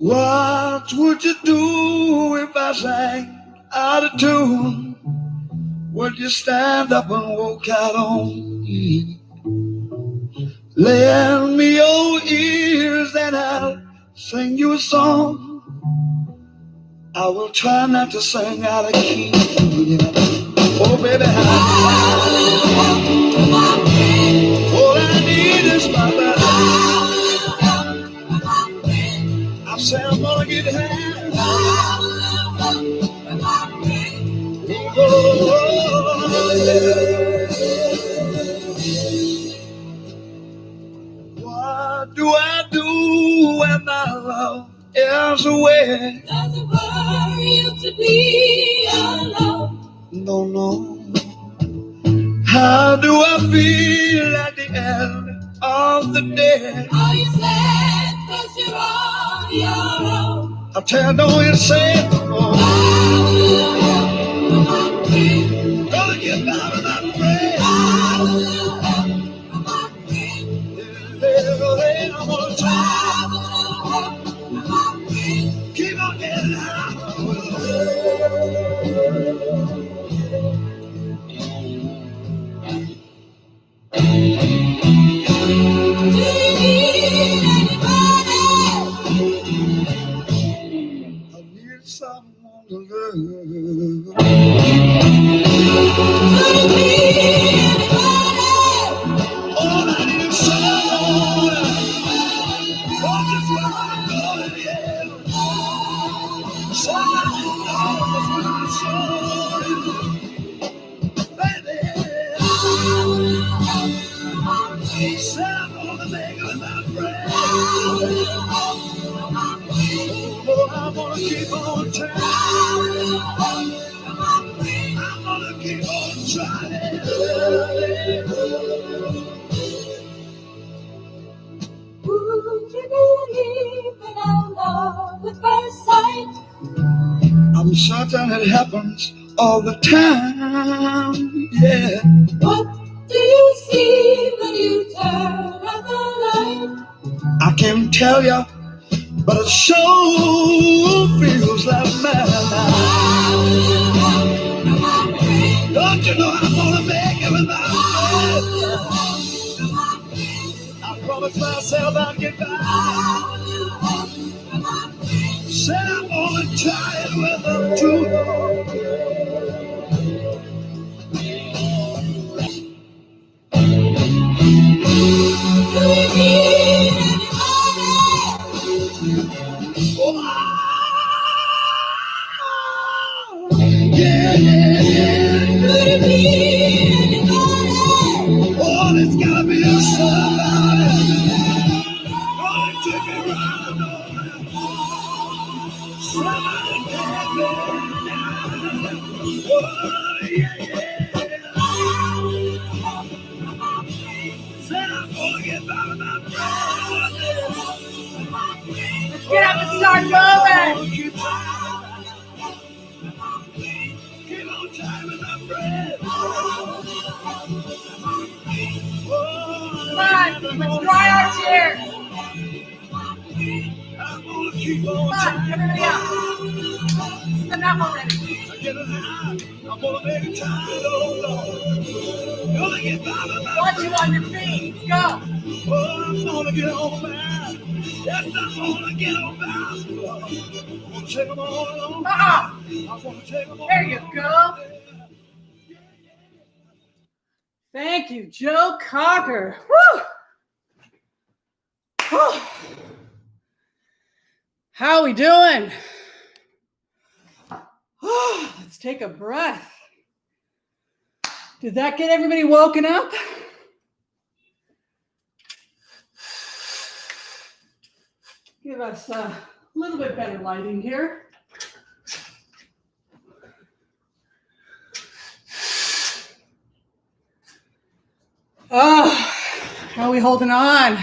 What would you do if I sang out of tune? Would you stand up and walk out on me? Lend me your ears and I'll sing you a song. I will try not to sing out of key. Oh, baby, all I need is my baby. I say I'm gonna get high. Oh, what do I do when my love is away? Doesn't worry you to be alone. No, no. How do I feel at the end of the day? Are you sad cause you're on your own? I tell you, don't you say it no more. Gonna get out of that way. I'm gonna try. Keep on getting out. Someone to love. All I need is someone. Oh, just where I'm going, yeah. Somebody knows my soul, baby. Said I'm gonna make it my friend. Oh, I'm gonna keep on trying. I'm gonna keep on trying. Would you believe in our love at first sight? I'm certain it happens all the time, yeah. What do you see when you turn out the light? I can't tell you, but it sure feels like madness. Don't you know I'm gonna make it without you? I promised myself I'd get back. Said I'm gonna try it without you. Yeah, yeah, yeah. Could it be anybody? Oh, there's gotta be somebody. Gonna take me round somebody can be. Oh, yeah, yeah. Said I'm gonna get out of my breath. Let's get up and start moving. Keep on driving my breath. Come on, let's dry our tears. I'm gonna keep on trying. Everybody up. It's enough already. I'm gonna make it time, oh Lord. Gonna get out of my breath. Want you on your feet. Let's go. Oh, I'm gonna get on back. Yes, I'm gonna get on back. I'm gonna take them all along. I'm gonna take them all. There you go. Thank you, Joe Cocker. Woo! Whew. How we doing? Let's take a breath. Did that get everybody woken up? Give us a little bit better lighting here. Oh, how are we holding on?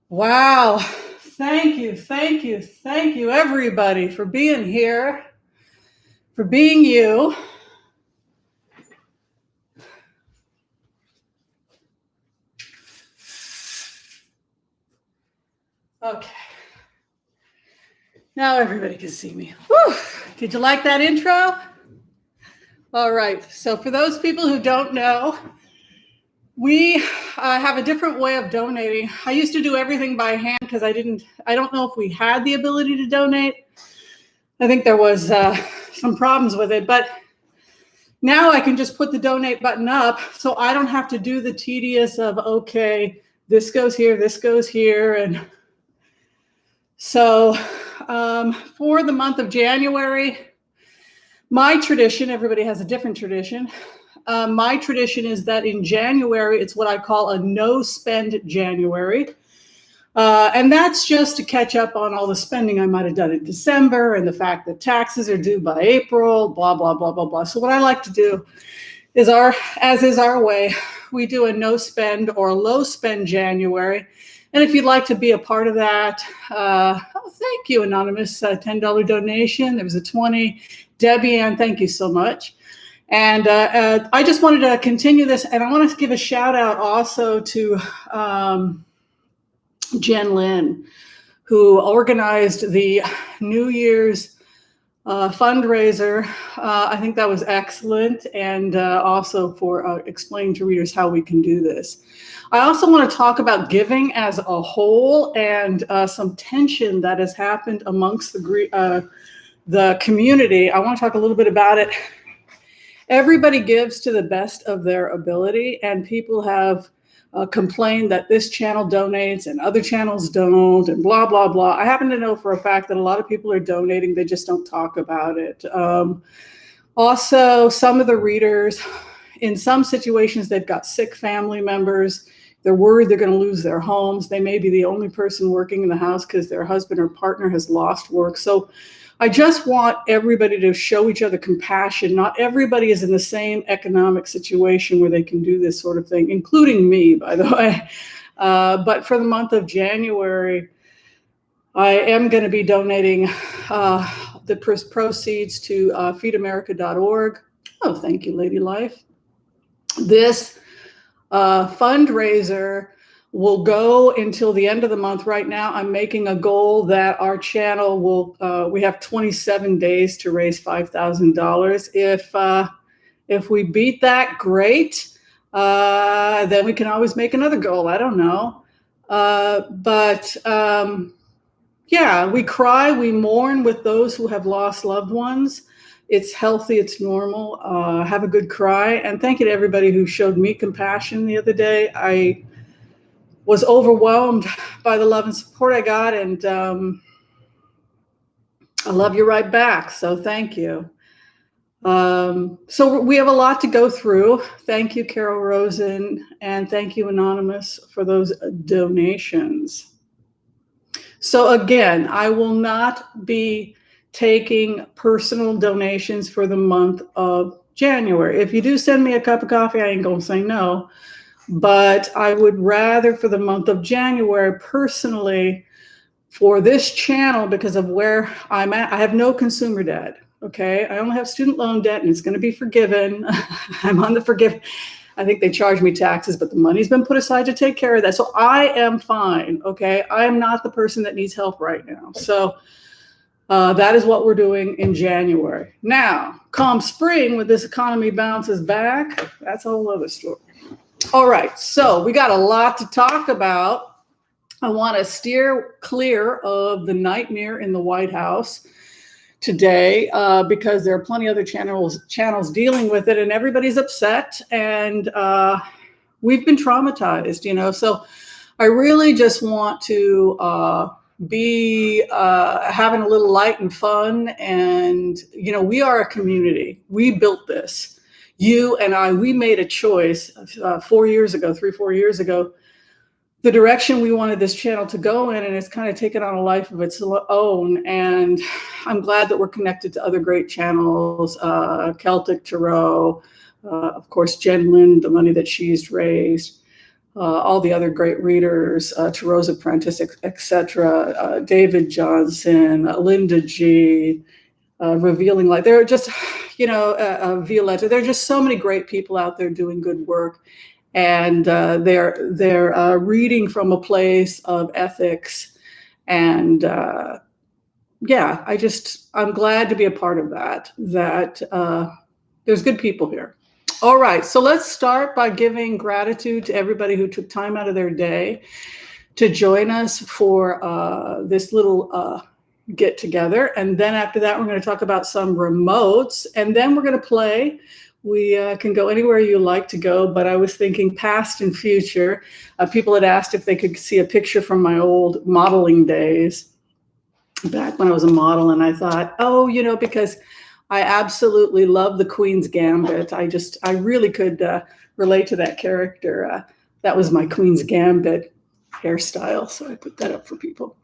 Wow. Thank you, everybody, for being here, for being you. Okay. Now everybody can see me. Whew. Did you like that intro? All right. So for those people who don't know, we have a different way of donating. I used to do everything by hand because I don't know if we had the ability to donate. I think there was some problems with it, but now I can just put the donate button up so I don't have to do the tedious of, okay, this goes here. And so for the month of January, my tradition, everybody has a different tradition. My tradition is that in January, it's what I call a no spend January. And that's just to catch up on all the spending I might have done in December and the fact that taxes are due by April, blah, blah, blah, blah, blah. So what I like to do is as is our way, we do a no spend or low spend January. And if you'd like to be a part of that, thank you, Anonymous, $10 donation. There was a 20. Debbie Ann, thank you so much. And I just wanted to continue this, and I want to give a shout out also to Jen Lynn, who organized the New Year's fundraiser. I think that was excellent, and also for explaining to readers how we can do this. I also want to talk about giving as a whole and some tension that has happened amongst the community. I want to talk a little bit about it. Everybody gives to the best of their ability, and people have complained that this channel donates and other channels don't, and blah, blah, blah. I happen to know for a fact that a lot of people are donating. They just don't talk about it. Also, some of the readers, in some situations, they've got sick family members. They're worried they're going to lose their homes. They may be the only person working in the house because their husband or partner has lost work. So I just want everybody to show each other compassion. Not everybody is in the same economic situation where they can do this sort of thing, including me, by the way. But for the month of January, I am going to be donating the proceeds to feedamerica.org. Oh, thank you, Lady Life. This fundraiser will go until the end of the month. Right now, I'm making a goal that our channel will, we have 27 days to raise $5,000. If we beat that, great. Then we can always make another goal. I don't know. Yeah, we cry, we mourn with those who have lost loved ones. It's healthy, it's normal. Have a good cry. And thank you to everybody who showed me compassion the other day. I was overwhelmed by the love and support I got, and I love you right back. So thank you. So we have a lot to go through. Thank you, Carol Rosen, and thank you, Anonymous, for those donations. So again, I will not be taking personal donations for the month of January. If you do send me a cup of coffee, I ain't gonna say no. But I would rather, for the month of January, personally, for this channel, because of where I'm at, I have no consumer debt, okay? I only have student loan debt, and it's going to be forgiven. I'm on the forgive. I think they charge me taxes, but the money's been put aside to take care of that. So I am fine, okay? I am not the person that needs help right now. So that is what we're doing in January. Now, come spring, when this economy bounces back, that's a whole other story. All right, so we got a lot to talk about. I want to steer clear of the nightmare in the White House today because there are plenty of other channels dealing with it, and everybody's upset, and we've been traumatized, you know. So I really just want to be having a little light and fun, and, you know, we are a community. We built this. You and I, we made a choice 4 years ago, 3-4 years ago, the direction we wanted this channel to go in, and it's kind of taken on a life of its own. And I'm glad that we're connected to other great channels, Celtic Tarot, of course, Jen Lynn, the money that she's raised, all the other great readers, Tarot's Apprentice, etc., David Johnson, Linda G., Revealing Light. There are just, you know, Violetta. There are just so many great people out there doing good work, and they're reading from a place of ethics and yeah, I'm glad to be a part of that, there's good people here. All right, so let's start by giving gratitude to everybody who took time out of their day to join us for this little get together. And then after that, we're going to talk about some remotes, and then we're going to play. We can go anywhere you like to go, but I was thinking past and future. People had asked if they could see a picture from my old modeling days, back when I was a model, and I thought, oh, because I absolutely love the Queen's Gambit. I really could relate to that character. That was my Queen's Gambit hairstyle, so I put that up for people.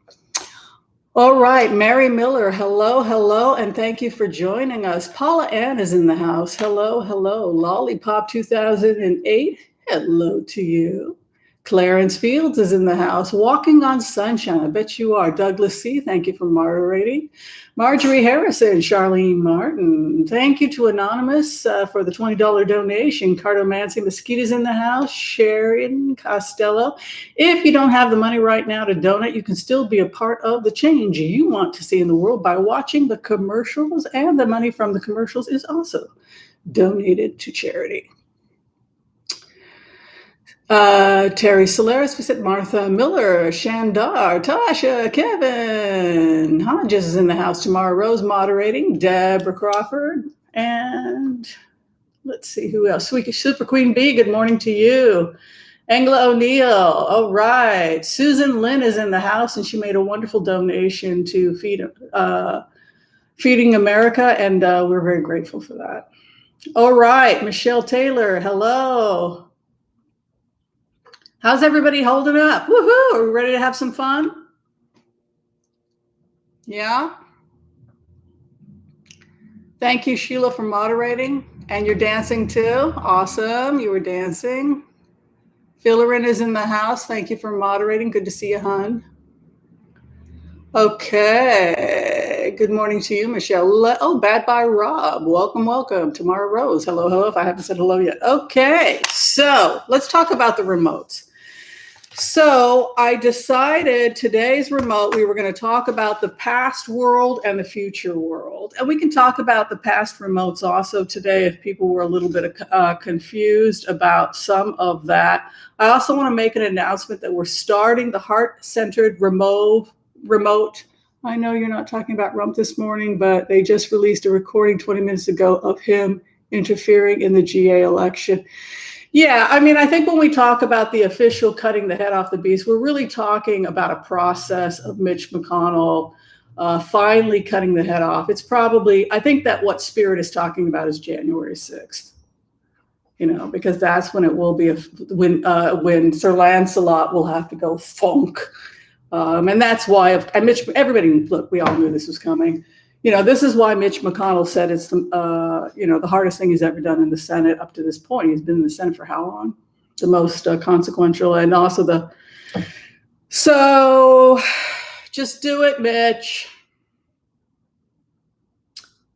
All right, Mary Miller, hello, and thank you for joining us. Paula Ann is in the house. Hello. Lollipop 2008, hello to you. Clarence Fields is in the house. Walking on Sunshine, I bet you are. Douglas C., thank you for moderating. Marjorie Harrison, Charlene Martin, thank you to Anonymous for the $20 donation. Cardomancy Mesquita's in the house. Sharon Costello. If you don't have the money right now to donate, you can still be a part of the change you want to see in the world by watching the commercials, and the money from the commercials is also donated to charity. Terry Solaris, we said Martha Miller, Shandar, Tasha, Kevin, Hodges is in the house. Tamara Rose moderating, Deborah Crawford, and let's see who else. Super Queen B, good morning to you. Angela O'Neill, all right. Susan Lynn is in the house, and she made a wonderful donation to Feeding America, and we're very grateful for that. All right, Michelle Taylor, hello. How's everybody holding up? Woohoo! Are we ready to have some fun? Yeah? Thank you, Sheila, for moderating. And you're dancing too? Awesome. You were dancing. Philerin is in the house. Thank you for moderating. Good to see you, hon. Okay. Good morning to you, Michelle. Oh, Bad by Rob. Welcome. Tamara Rose. Hello, if I haven't said hello yet. Okay. So let's talk about the remotes. So I decided today's remote, we were going to talk about the past world and the future world. And we can talk about the past remotes also today if people were a little bit confused about some of that. I also want to make an announcement that we're starting the heart-centered remote. I know you're not talking about Rump this morning, but they just released a recording 20 minutes ago of him interfering in the GA election. Yeah, I mean, I think when we talk about the official cutting the head off the beast, we're really talking about a process of Mitch McConnell finally cutting the head off. It's probably, I think that what Spirit is talking about is January 6th, because that's when it will be, when Sir Lancelot will have to go funk. And that's why, everybody, look, we all knew this was coming. This is why Mitch McConnell said it's the hardest thing he's ever done in the Senate up to this point. He's been in the Senate for how long? The most consequential, and also so just do it, Mitch.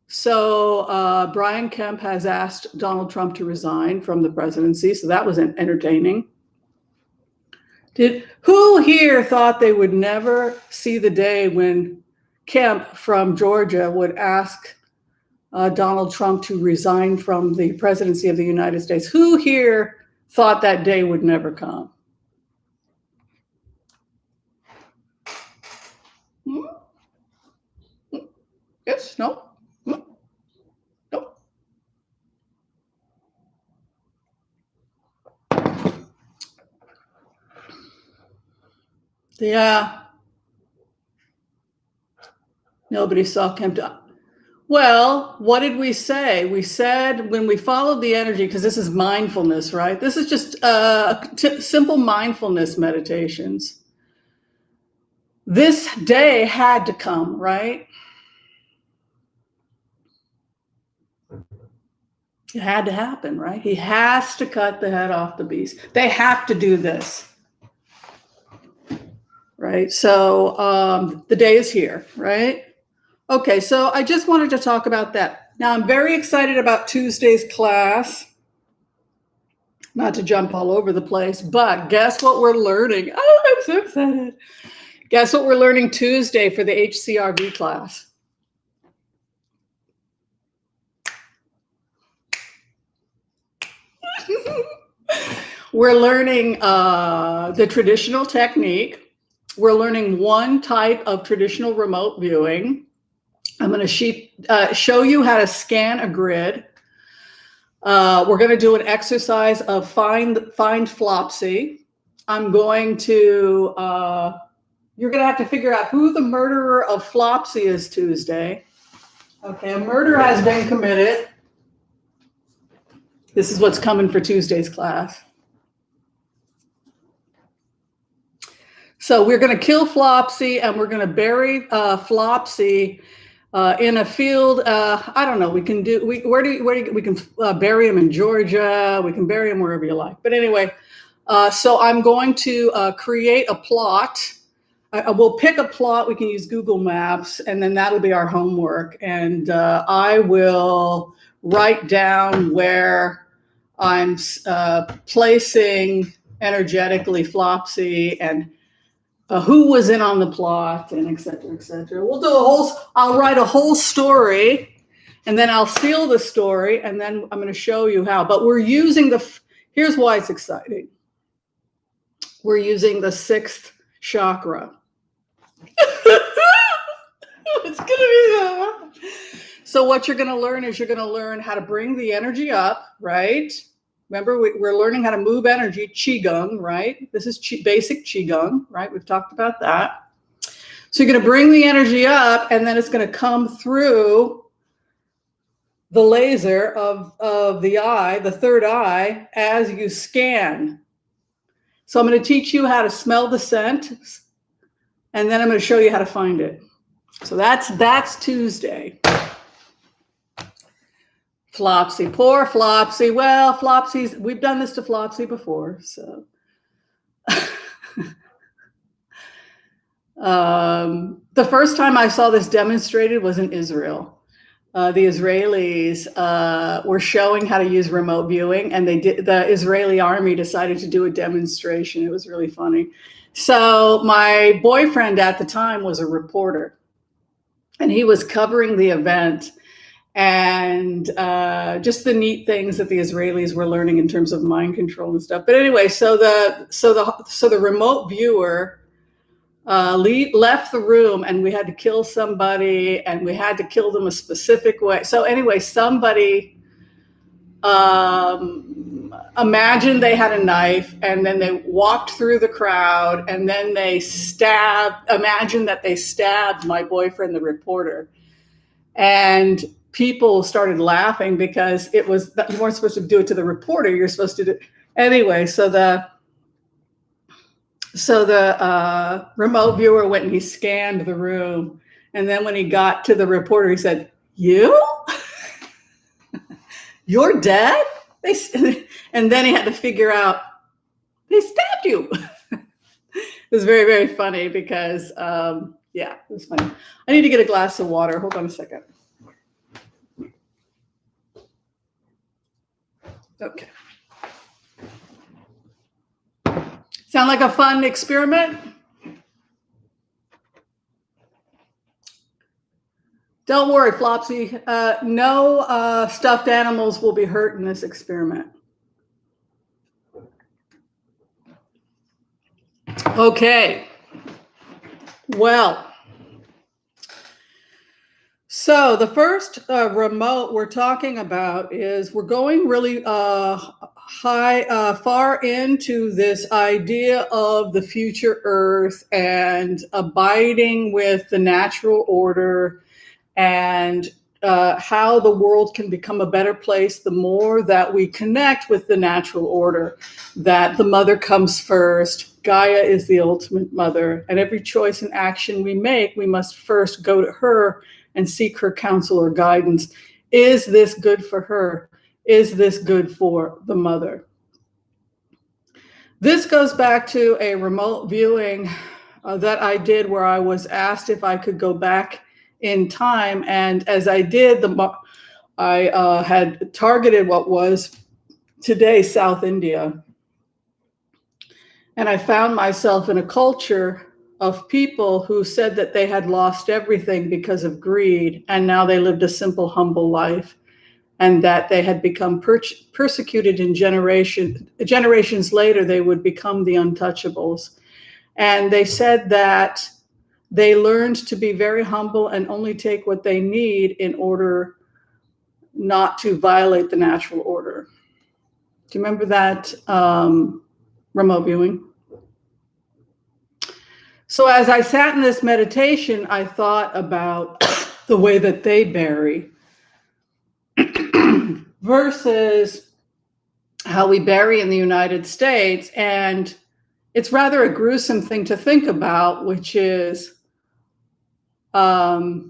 So Brian Kemp has asked Donald Trump to resign from the presidency. So that was entertaining. Who here thought they would never see the day when Kemp from Georgia would ask Donald Trump to resign from the presidency of the United States? Who here thought that day would never come? Yes? No? No? Yeah. Nobody saw Kemp. Well, what did we say? We said when we followed the energy, because this is mindfulness, right? This is just simple mindfulness meditations. This day had to come, right? It had to happen, right? He has to cut the head off the beast. They have to do this, right? So the day is here, right? Okay, so I just wanted to talk about that. Now, I'm very excited about Tuesday's class. Not to jump all over the place, but guess what we're learning? Oh, I'm so excited. Guess what we're learning Tuesday for the HCRV class? We're learning the traditional technique. We're learning one type of traditional remote viewing. I'm going to show you how to scan a grid. We're going to do an exercise of find Flopsy. I'm going to, you're going to have to figure out who the murderer of Flopsy is Tuesday. Okay, a murder has been committed. This is what's coming for Tuesday's class. So we're going to kill Flopsy, and we're going to bury Flopsy in a field. I don't know. We can do. We can bury him in Georgia. We can bury him wherever you like. But anyway, so I'm going to create a plot. We'll pick a plot. We can use Google Maps, and then that'll be our homework. And I will write down where I'm placing energetically Flopsy and who was in on the plot, and et cetera, et cetera. We'll do I'll write a whole story, and then I'll seal the story, and then I'm going to show you how. But we're using here's why it's exciting. We're using the 6th chakra. It's going to be that. So what you're going to learn is you're going to learn how to bring the energy up, right? Remember, we're learning how to move energy, Qigong, right? This is basic Qigong, right? We've talked about that. So you're going to bring the energy up, and then it's going to come through the laser of the eye, the third eye, as you scan. So I'm going to teach you how to smell the scent, and then I'm going to show you how to find it. So that's Tuesday. Flopsy, poor Flopsy. Well, we've done this to Flopsy before, so. The first time I saw this demonstrated was in Israel. The Israelis were showing how to use remote viewing, and the Israeli army decided to do a demonstration. It was really funny. So my boyfriend at the time was a reporter, and he was covering the event. And just the neat things that the Israelis were learning in terms of mind control and stuff. But anyway, so the remote viewer left the room, and we had to kill somebody, and we had to kill them a specific way. So anyway, somebody imagined they had a knife, and then they walked through the crowd, and then they imagined that they stabbed my boyfriend, the reporter, and people started laughing because you weren't supposed to do it to the reporter. You're supposed to do anyway. So the remote viewer went and he scanned the room, and then when he got to the reporter, he said, "You, you're dead." And then he had to figure out they stabbed you. It was very, very funny because it was funny. I need to get a glass of water. Hold on a second. Okay. Sound like a fun experiment? Don't worry, Flopsy. No stuffed animals will be hurt in this experiment. Okay. Well, so the first remote we're talking about is we're going really far into this idea of the future Earth and abiding with the natural order and how the world can become a better place the more that we connect with the natural order, that the mother comes first. Gaia is the ultimate mother, and every choice and action we make, we must first go to her and seek her counsel or guidance. Is this good for her? Is this good for the mother? This goes back to a remote viewing that I did where I was asked if I could go back in time. And as I did, I had targeted what was today South India. And I found myself in a culture of people who said that they had lost everything because of greed, and now they lived a simple, humble life, and that they had become persecuted in generations later, they would become the untouchables. And they said that they learned to be very humble and only take what they need in order not to violate the natural order. Do you remember that remote viewing? So as I sat in this meditation, I thought about the way that they bury versus how we bury in the United States. And it's rather a gruesome thing to think about, which is how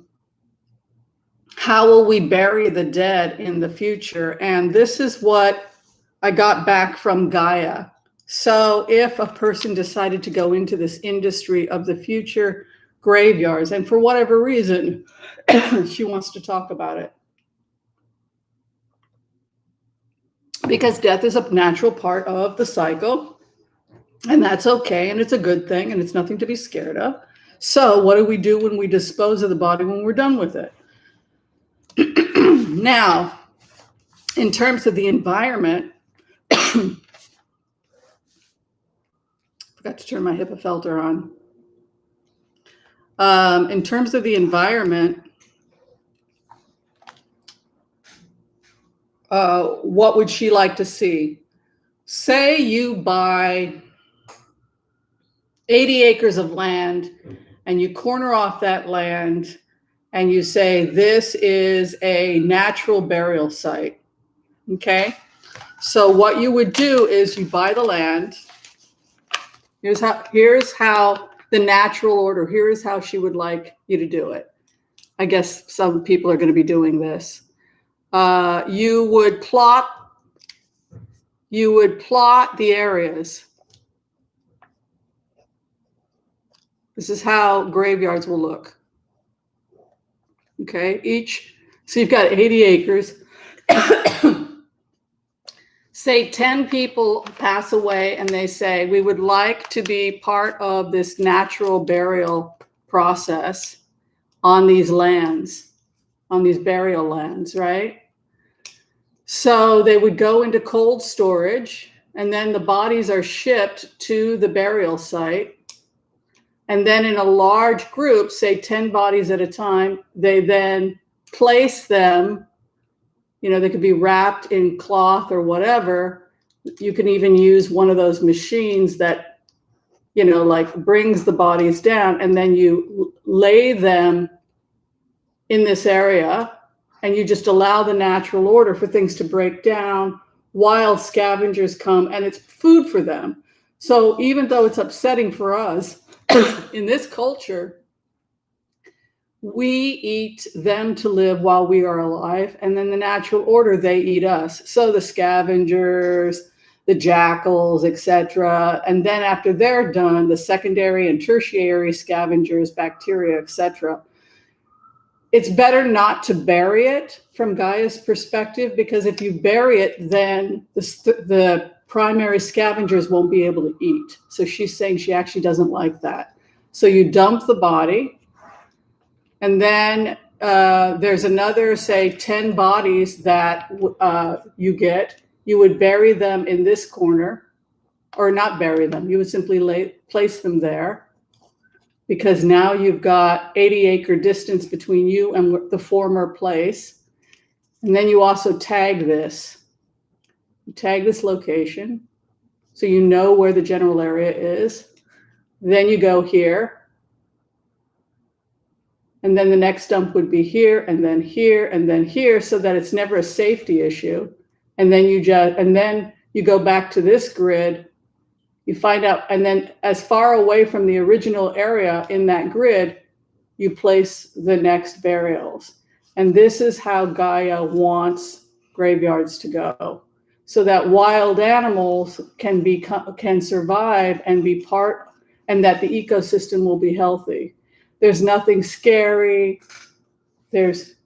will we bury the dead in the future? And this is what I got back from Gaia. So if a person decided to go into this industry of the future graveyards, and for whatever reason, she wants to talk about it, because death is a natural part of the cycle, and that's okay, and it's a good thing, and it's nothing to be scared of. So what do we do when we dispose of the body when we're done with it? Now, in terms of the environment, forgot to turn my HIPAA filter on. In terms of the environment, what would she like to see? Say you buy 80 acres of land and you corner off that land and you say, this is a natural burial site. Okay. So what you would do is you buy the land. Here's how the natural order, here's how she would like you to do it. I guess some people are going to be doing this. You would plot the areas. This is how graveyards will look. Okay, so you've got 80 acres. Say 10 people pass away and they say, we would like to be part of this natural burial process on these lands, on these burial lands, right? So they would go into cold storage, and then the bodies are shipped to the burial site. And then in a large group, say 10 bodies at a time, they then place them. You know, they could be wrapped in cloth or whatever. You can even use one of those machines that, you know, like brings the bodies down, and then you lay them in this area, and you just allow the natural order for things to break down. Wild scavengers come, and it's food for them. So even though it's upsetting for us in this culture, we eat them to live while we are alive, and then the natural order, they eat us. So the scavengers, the jackals, etc. And then after they're done, the secondary and tertiary scavengers, bacteria, etc. It's better not to bury it from Gaia's perspective, because if you bury it, then the primary scavengers won't be able to eat. So she's saying she actually doesn't like that. So you dump the body. And then there's another, say, 10 bodies that you get. You would bury them in this corner, or not bury them. You would simply place them there, because now you've got 80-acre distance between you and the former place. And then you also tag this. You tag this location, so you know where the general area is. Then you go here. And then the next dump would be here, and then here, and then here, so that it's never a safety issue. And then you go back to this grid. You find out, and then as far away from the original area in that grid, you place the next burials. And this is how Gaia wants graveyards to go, so that wild animals can survive and be part, and that the ecosystem will be healthy. There's nothing scary. There's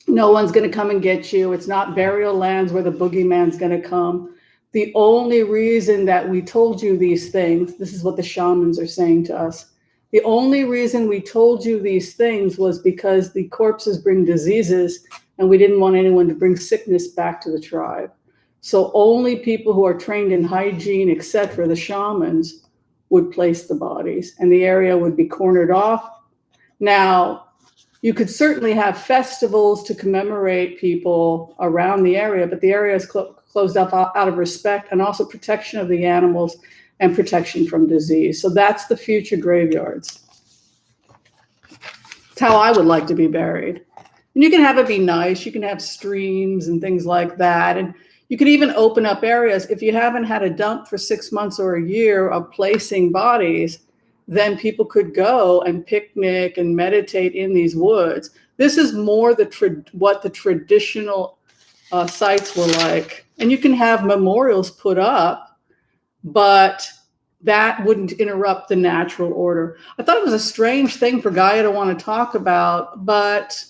no one's going to come and get you. It's not burial lands where the boogeyman's going to come. The only reason that we told you these things, this is what the shamans are saying to us. The only reason we told you these things was because the corpses bring diseases, and we didn't want anyone to bring sickness back to the tribe. So only people who are trained in hygiene, etc., the shamans, would place the bodies, and the area would be cornered off. Now, you could certainly have festivals to commemorate people around the area, but the area is closed up out of respect, and also protection of the animals and protection from disease. So that's the future graveyards. It's how I would like to be buried. And you can have it be nice. You can have streams and things like that. And you could even open up areas. If you haven't had a dump for 6 months or a year of placing bodies, then people could go and picnic and meditate in these woods. This is more what the traditional sites were like. And you can have memorials put up, but that wouldn't interrupt the natural order. I thought it was a strange thing for Gaia to want to talk about, but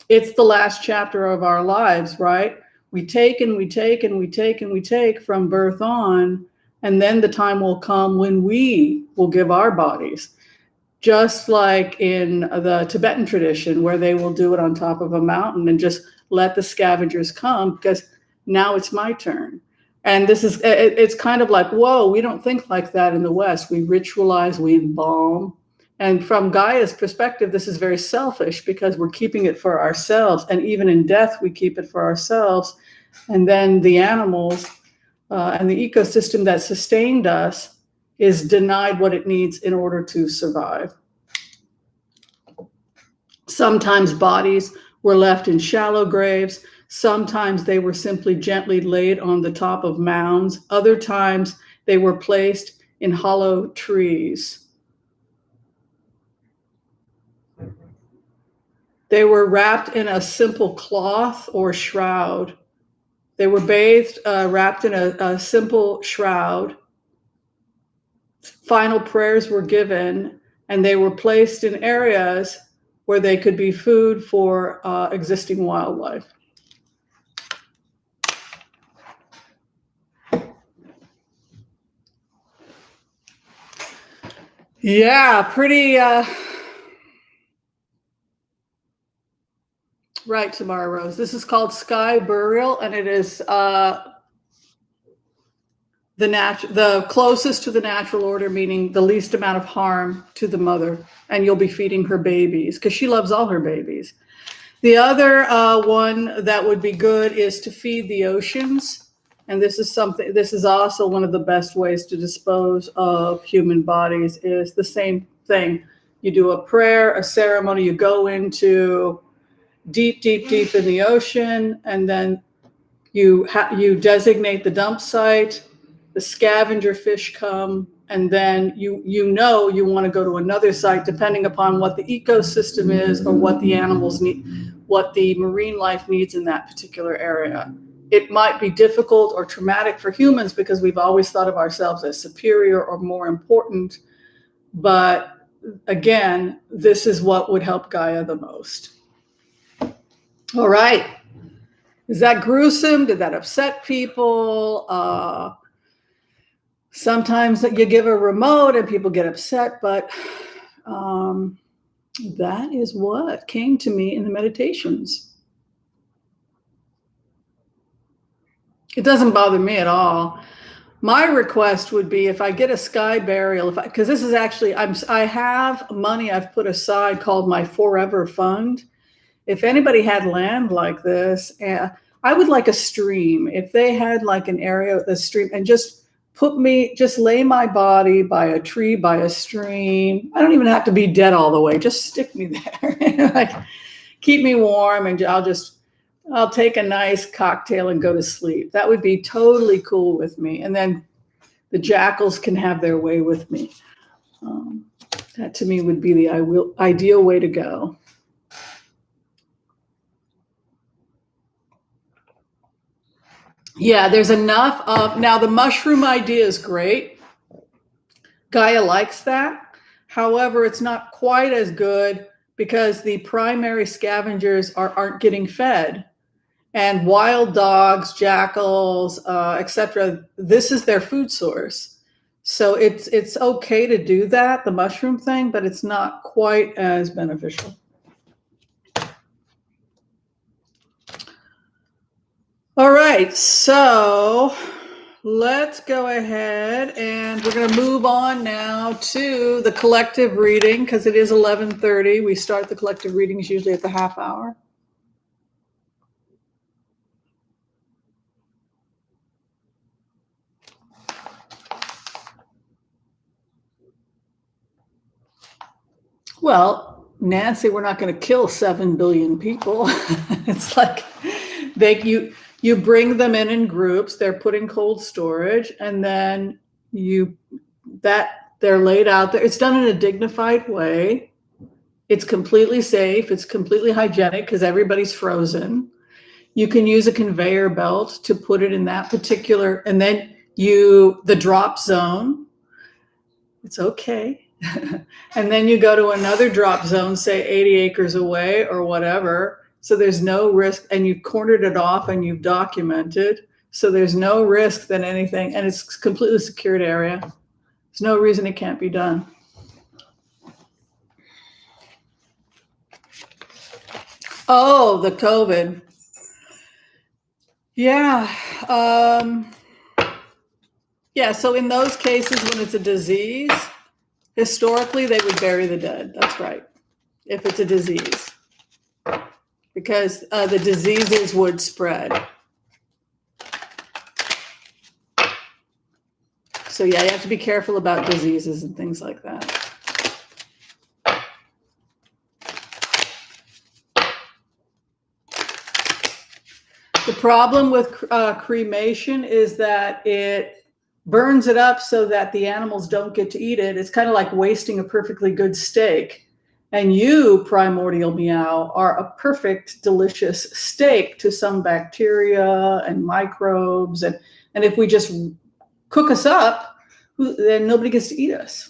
it's the last chapter of our lives, right? We take and we take and we take and we take from birth on, and then the time will come when we will give our bodies. Just like in the Tibetan tradition, where they will do it on top of a mountain and just let the scavengers come, because now it's my turn. And it's kind of like, whoa, we don't think like that in the West. We ritualize, we embalm. And from Gaia's perspective, this is very selfish, because we're keeping it for ourselves. And even in death, we keep it for ourselves. And then the animals and the ecosystem that sustained us is denied what it needs in order to survive. Sometimes bodies were left in shallow graves. Sometimes they were simply gently laid on the top of mounds. Other times they were placed in hollow trees. They were wrapped in a simple cloth or shroud. They were bathed, wrapped in a simple shroud. Final prayers were given, and they were placed in areas where they could be food for existing wildlife. Yeah, pretty right, Tamara Rose. This is called sky burial, and it is the closest to the natural order, meaning the least amount of harm to the mother, and you'll be feeding her babies because she loves all her babies. The other one that would be good is to feed the oceans. And this is also one of the best ways to dispose of human bodies, is the same thing. You do a prayer, a ceremony, you go into deep, deep, deep in the ocean, and then you designate the dump site, the scavenger fish come, and then you want to go to another site depending upon what the ecosystem is or what the animals need, what the marine life needs in that particular area. It might be difficult or traumatic for humans because we've always thought of ourselves as superior or more important. But again, this is what would help Gaia the most. All right. Is that gruesome? Did that upset people? Sometimes you give a remote and people get upset, but that is what came to me in the meditations. It doesn't bother me at all. My request would be, if I get a sky burial, because this is actually, I have money I've put aside called my Forever Fund. If anybody had land like this, I would like a stream. If they had like an area with a stream, and just lay my body by a tree, by a stream. I don't even have to be dead all the way. Just stick me there. Like, keep me warm, and I'll take a nice cocktail and go to sleep. That would be totally cool with me. And then the jackals can have their way with me. That to me would be the ideal way to go. Yeah, there's enough of, now the mushroom idea is great. Gaia likes that. However, it's not quite as good because the primary scavengers aren't getting fed. And wild dogs, jackals, etc., this is their food source. So it's okay to do that, the mushroom thing, but it's not quite as beneficial. All right, so let's go ahead and we're going to move on now to the collective reading because it is 11:30. We start the collective readings usually at the half hour. Well, Nancy, we're not going to kill 7 billion people. It's like you bring them in groups, they're put in cold storage, and then they're laid out there. It's done in a dignified way. It's completely safe. It's completely hygienic because everybody's frozen. You can use a conveyor belt to put it in that particular, and then the drop zone. It's okay. And then you go to another drop zone, say 80 acres away or whatever. So there's no risk, and you've cornered it off and you've documented. So there's no risk that anything, and it's a completely secured area. There's no reason it can't be done. Oh, the COVID. Yeah. Yeah. So in those cases, when it's a disease, historically, they would bury the dead. That's right. If it's a disease, because the diseases would spread. So yeah, you have to be careful about diseases and things like that. The problem with cremation is that it burns it up so that the animals don't get to eat it. It's kind of like wasting a perfectly good steak. And you, Primordial Meow, are a perfect, delicious steak to some bacteria and microbes. And if we just cook us up, then nobody gets to eat us.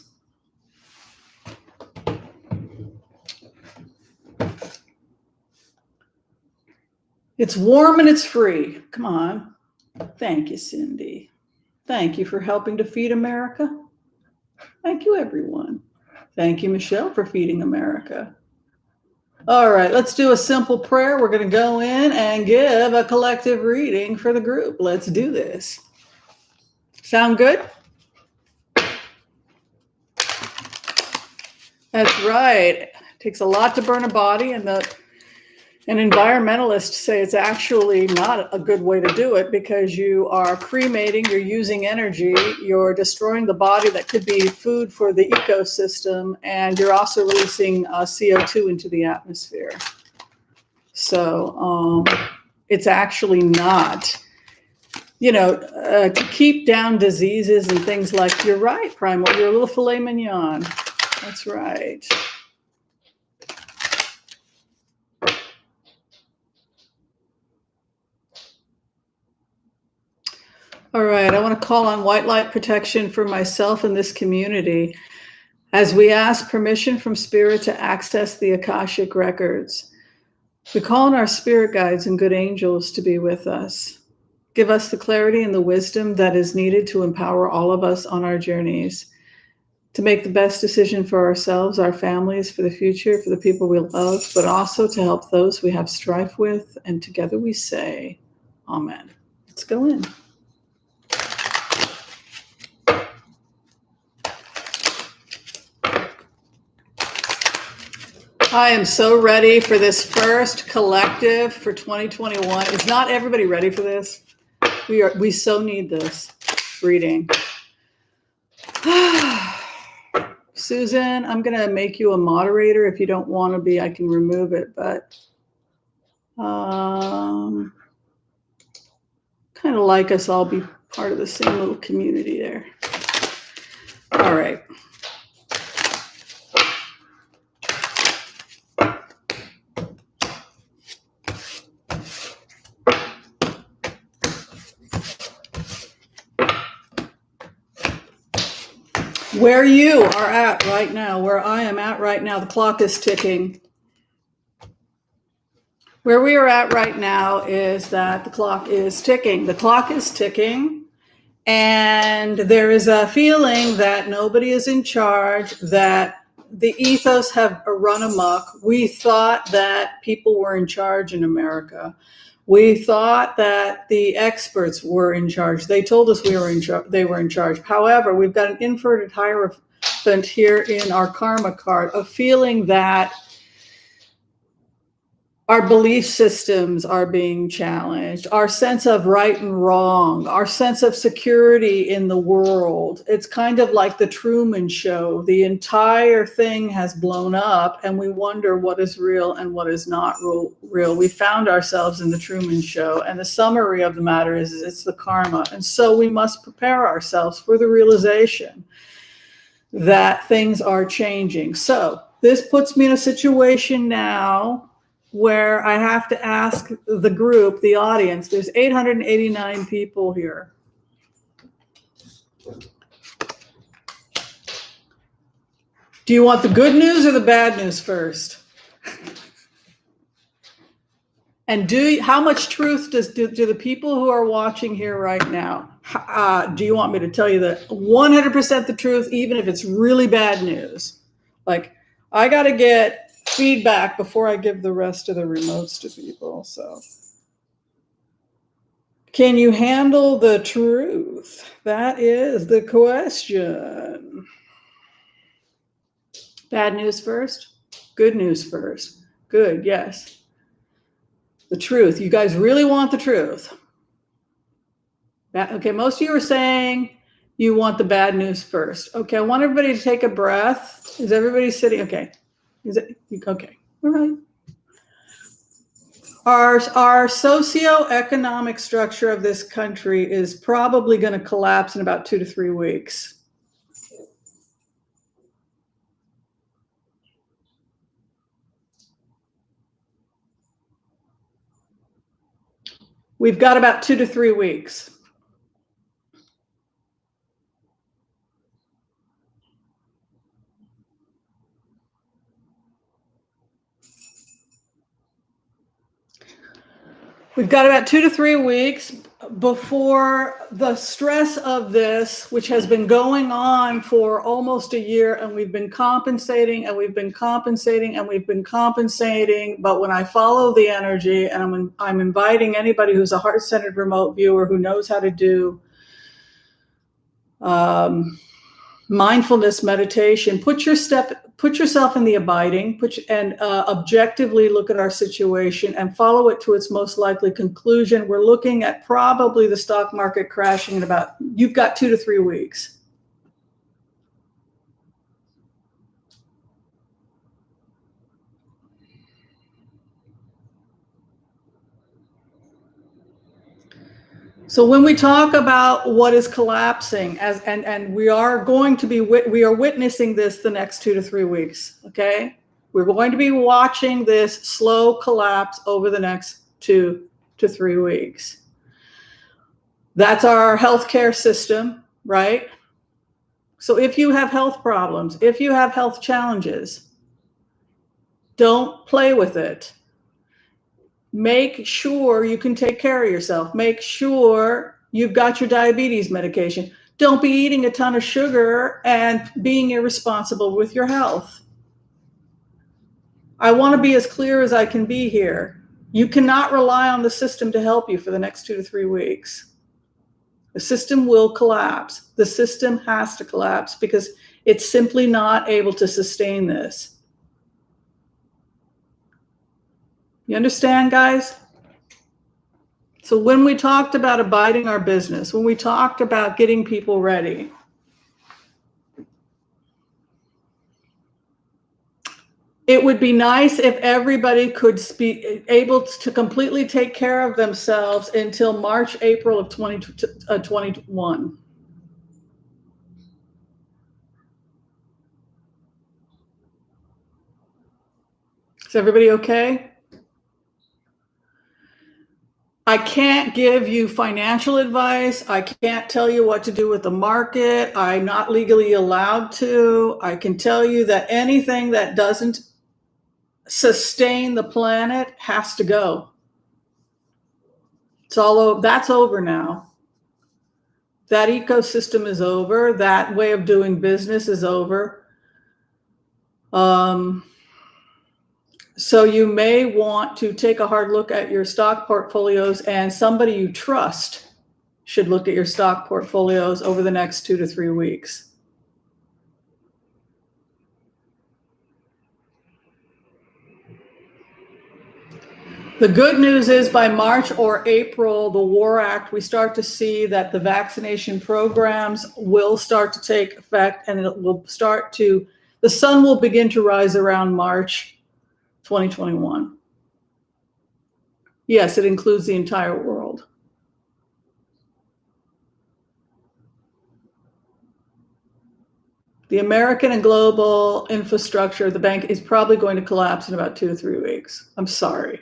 It's warm and it's free. Come on. Thank you, Cindy. Thank you for helping to feed America. Thank you, everyone. Thank you, Michelle, for feeding America. All right, let's do a simple prayer. We're going to go in and give a collective reading for the group. Let's do this. Sound good? That's right. It takes a lot to burn a body, and environmentalists say it's actually not a good way to do it because you are cremating, you're using energy, you're destroying the body that could be food for the ecosystem, and you're also releasing CO2 into the atmosphere. So it's actually not, to keep down diseases and things like, you're right, Primal, you're a little filet mignon. That's right. All right, I want to call on white light protection for myself and this community as we ask permission from Spirit to access the Akashic records. We call on our spirit guides and good angels to be with us. Give us the clarity and the wisdom that is needed to empower all of us on our journeys, to make the best decision for ourselves, our families, for the future, for the people we love, but also to help those we have strife with. And together we say, Amen. Let's go in. I am so ready for this first collective for 2021. Is not everybody ready for this? We so need this reading. Susan, I'm going to make you a moderator. If you don't want to be, I can remove it, but kind of like us all be part of the same little community there. All right. Where you are at right now, where I am at right now, the clock is ticking. Where we are at right now is that the clock is ticking. The clock is ticking, And there is a feeling that nobody is in charge, that the ethos have run amok. We thought that people were in charge in America. We thought that the experts were in charge. They told us we were in charge. They were in charge. However, we've got an inverted hierophant here in our karma card, a feeling that our belief systems are being challenged, our sense of right and wrong, our sense of security in the world. It's kind of like the Truman Show. The entire thing has blown up and we wonder what is real and what is not real. We found ourselves in the Truman Show, and the summary of the matter is it's the karma. And so we must prepare ourselves for the realization that things are changing. So this puts me in a situation now where I have to ask the group, the audience. There's 889 people here. Do you want the good news or the bad news first? And how much truth do the people who are watching here right now, do you want me to tell you the 100% the truth, even if it's really bad news? Like, I got to get feedback before I give the rest of the remotes to people. So, can you handle the truth? That is the question. Bad news first? Good news first? Good, yes. The truth. You guys really want the truth. Okay, most of you are saying you want the bad news first. Okay, I want everybody to take a breath. Is everybody sitting? Okay. Is it okay? All right. Our socioeconomic structure of this country is probably going to collapse in about 2 to 3 weeks. We've got about 2 to 3 weeks. We've got about 2 to 3 weeks before the stress of this, which has been going on for almost a year, and we've been compensating and we've been compensating and we've been compensating. But when I follow the energy, and I'm inviting anybody who's a heart-centered remote viewer who knows how to do mindfulness meditation, put yourself in the abiding, and objectively look at our situation and follow it to its most likely conclusion. We're looking at probably the stock market crashing in you've got 2 to 3 weeks. So when we talk about what is collapsing, and we are witnessing this the next 2 to 3 weeks, okay? We're going to be watching this slow collapse over the next 2 to 3 weeks. That's our healthcare system, right? So if you have health problems, if you have health challenges, don't play with it. Make sure you can take care of yourself. Make sure you've got your diabetes medication. Don't be eating a ton of sugar and being irresponsible with your health. I want to be as clear as I can be here. You cannot rely on the system to help you for the next 2 to 3 weeks. The system will collapse. The system has to collapse because it's simply not able to sustain this. You understand, guys? So when we talked about abiding our business, when we talked about getting people ready, it would be nice if everybody could be able to completely take care of themselves until March, April of 2021. Is everybody okay? I can't give you financial advice. I can't tell you what to do with the market. I'm not legally allowed to. I can tell you that anything that doesn't sustain the planet has to go. That's over now. That ecosystem is over. That way of doing business is over. So you may want to take a hard look at your stock portfolios, and somebody you trust should look at your stock portfolios over the next 2 to 3 weeks. The good news is by March or April, the WAR Act, we start to see that the vaccination programs will start to take effect, and it will start to, the sun will begin to rise around March 2021. Yes, it includes the entire world. The American and global infrastructure, the bank is probably going to collapse in about 2 to 3 weeks. I'm sorry.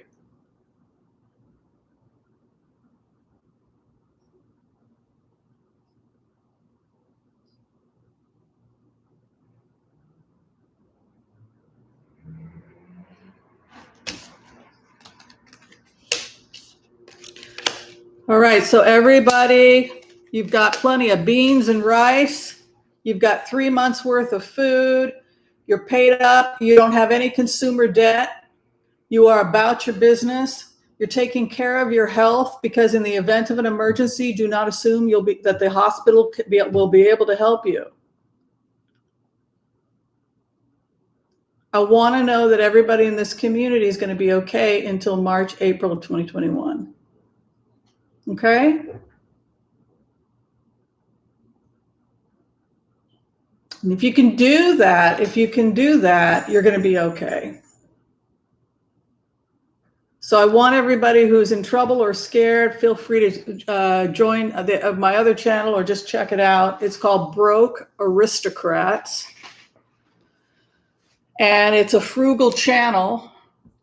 All right, so everybody, you've got plenty of beans and rice. You've got 3 months worth of food. You're paid up. You don't have any consumer debt. You are about your business. You're taking care of your health, because in the event of an emergency, do not assume that the hospital will be able to help you. I want to know that everybody in this community is going to be okay until March, April of 2021. Okay? And if you can do that, you're going to be okay. So I want everybody who's in trouble or scared, feel free to join my other channel or just check it out. It's called Broke Aristocrats. And it's a frugal channel,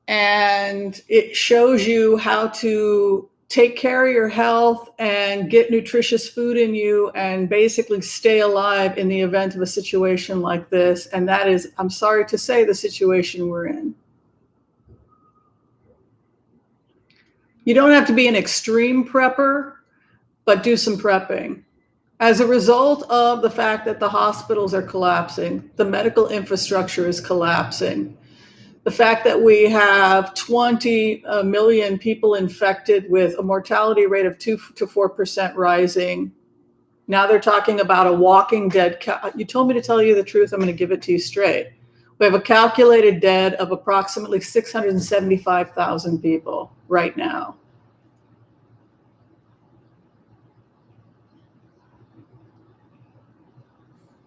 and it shows you how to take care of your health and get nutritious food in you and basically stay alive in the event of a situation like this. And that is, I'm sorry to say, the situation we're in. You don't have to be an extreme prepper, but do some prepping. As a result of the fact that the hospitals are collapsing, the medical infrastructure is collapsing, the fact that we have 20 million people infected with a mortality rate of 2 to 4% rising. Now they're talking about a walking dead. You told me to tell you the truth. I'm going to give it to you straight. We have a calculated dead of approximately 675,000 people right now.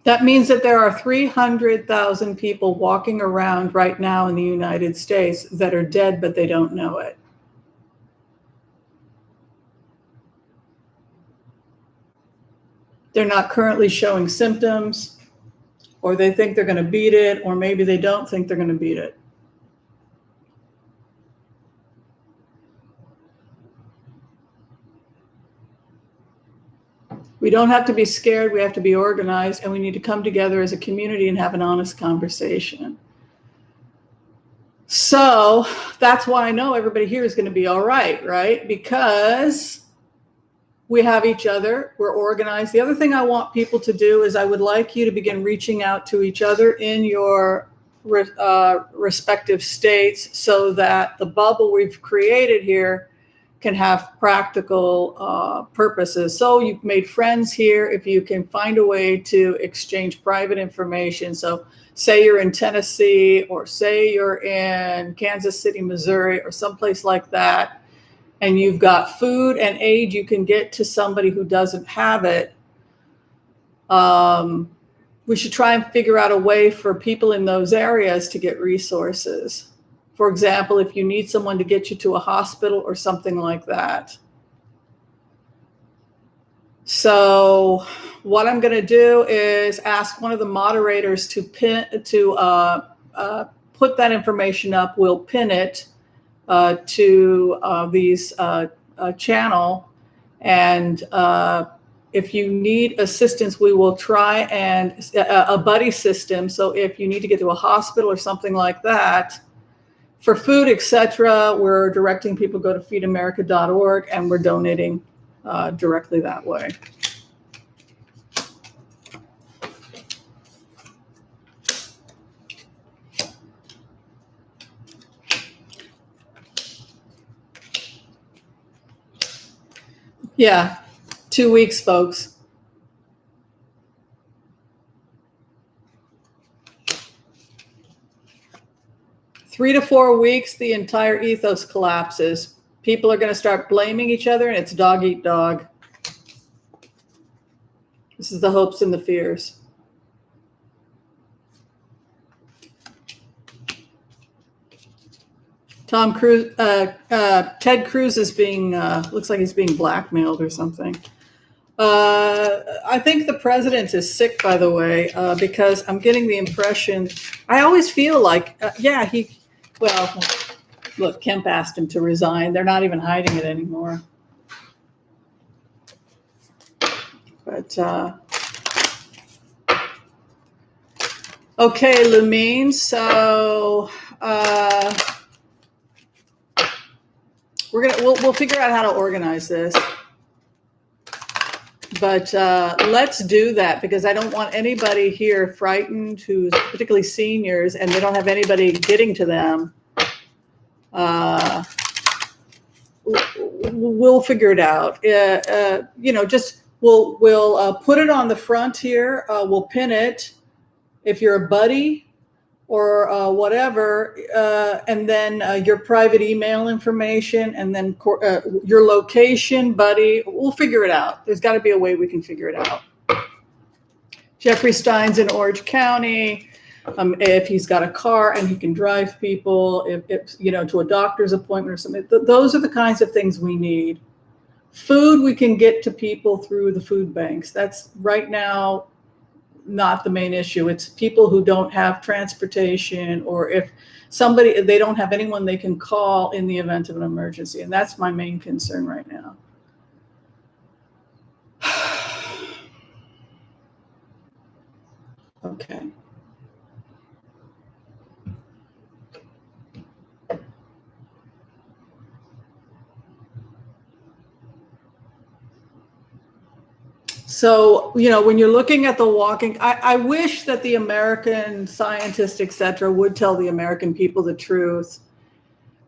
That means that there are 300,000 people walking around right now in the United States that are dead, but they don't know it. They're not currently showing symptoms, or they think they're going to beat it, or maybe they don't think they're going to beat it. We don't have to be scared. We have to be organized, and we need to come together as a community and have an honest conversation. So that's why I know everybody here is going to be all right, right? Because we have each other. We're organized. The other thing I want people to do is I would like you to begin reaching out to each other in your respective states, so that the bubble we've created here can have practical purposes. So you've made friends here. If you can find a way to exchange private information. So say you're in Tennessee, or say you're in Kansas City, Missouri, or someplace like that, and you've got food and aid you can get to somebody who doesn't have it. We should try and figure out a way for people in those areas to get resources. For example, if you need someone to get you to a hospital or something like that. So what I'm going to do is ask one of the moderators to put that information up. We'll pin it to these channel. And if you need assistance, we will try and a buddy system. So if you need to get to a hospital or something like that, for food, etc., we're directing people to go to feedamerica.org, and we're donating directly that way. Yeah, 2 weeks, folks. Three to 4 weeks, the entire ethos collapses. People are going to start blaming each other, and it's dog eat dog. This is the hopes and the fears. Tom Cruise, Ted Cruz is being, looks like he's being blackmailed or something. I think the president is sick, by the way, because I'm getting the impression, I always feel like, well, look, Kemp asked him to resign. They're not even hiding it anymore. But, okay, Lumine, so, we'll figure out how to organize this. But let's do that, because I don't want anybody here frightened, who's particularly seniors, and they don't have anybody getting to them. We'll figure it out. We'll put it on the front here. We'll pin it. If you're a buddy or whatever, and then your private email information, and then your location, buddy. We'll figure it out. There's got to be a way we can figure it out. Jeffrey Stein's in Orange County. If he's got a car and he can drive people, if to a doctor's appointment or something. Those are the kinds of things we need. Food we can get to people through the food banks. That's right now not the main issue. It's people who don't have transportation, or if they don't have anyone they can call in the event of an emergency. And that's my main concern right now. Okay. So, when you're looking at the walking, I wish that the American scientists, et cetera, would tell the American people the truth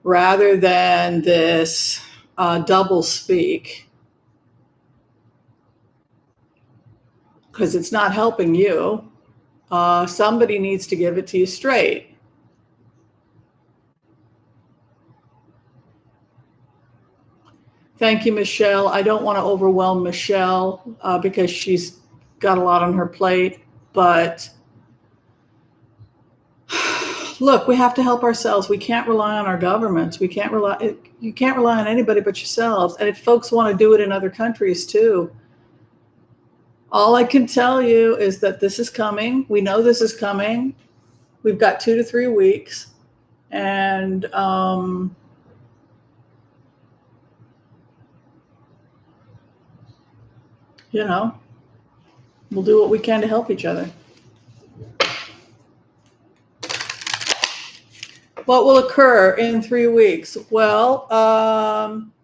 rather than this double speak, because it's not helping you. Somebody needs to give it to you straight. Thank you, Michelle. I don't want to overwhelm Michelle because she's got a lot on her plate. But look, we have to help ourselves. We can't rely on our governments. You can't rely on anybody but yourselves. And if folks want to do it in other countries too, all I can tell you is that this is coming. We know this is coming. We've got 2 to 3 weeks. And we'll do what we can to help each other. What will occur in 3 weeks? Well,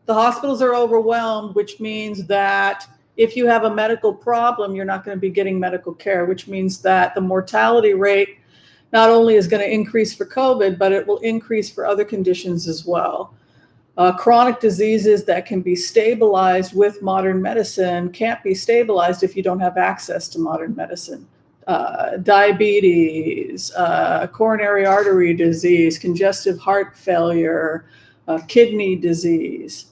the hospitals are overwhelmed, which means that if you have a medical problem, you're not going to be getting medical care, which means that the mortality rate not only is going to increase for COVID, but it will increase for other conditions as well. Chronic diseases that can be stabilized with modern medicine can't be stabilized if you don't have access to modern medicine. Diabetes, coronary artery disease, congestive heart failure, kidney disease.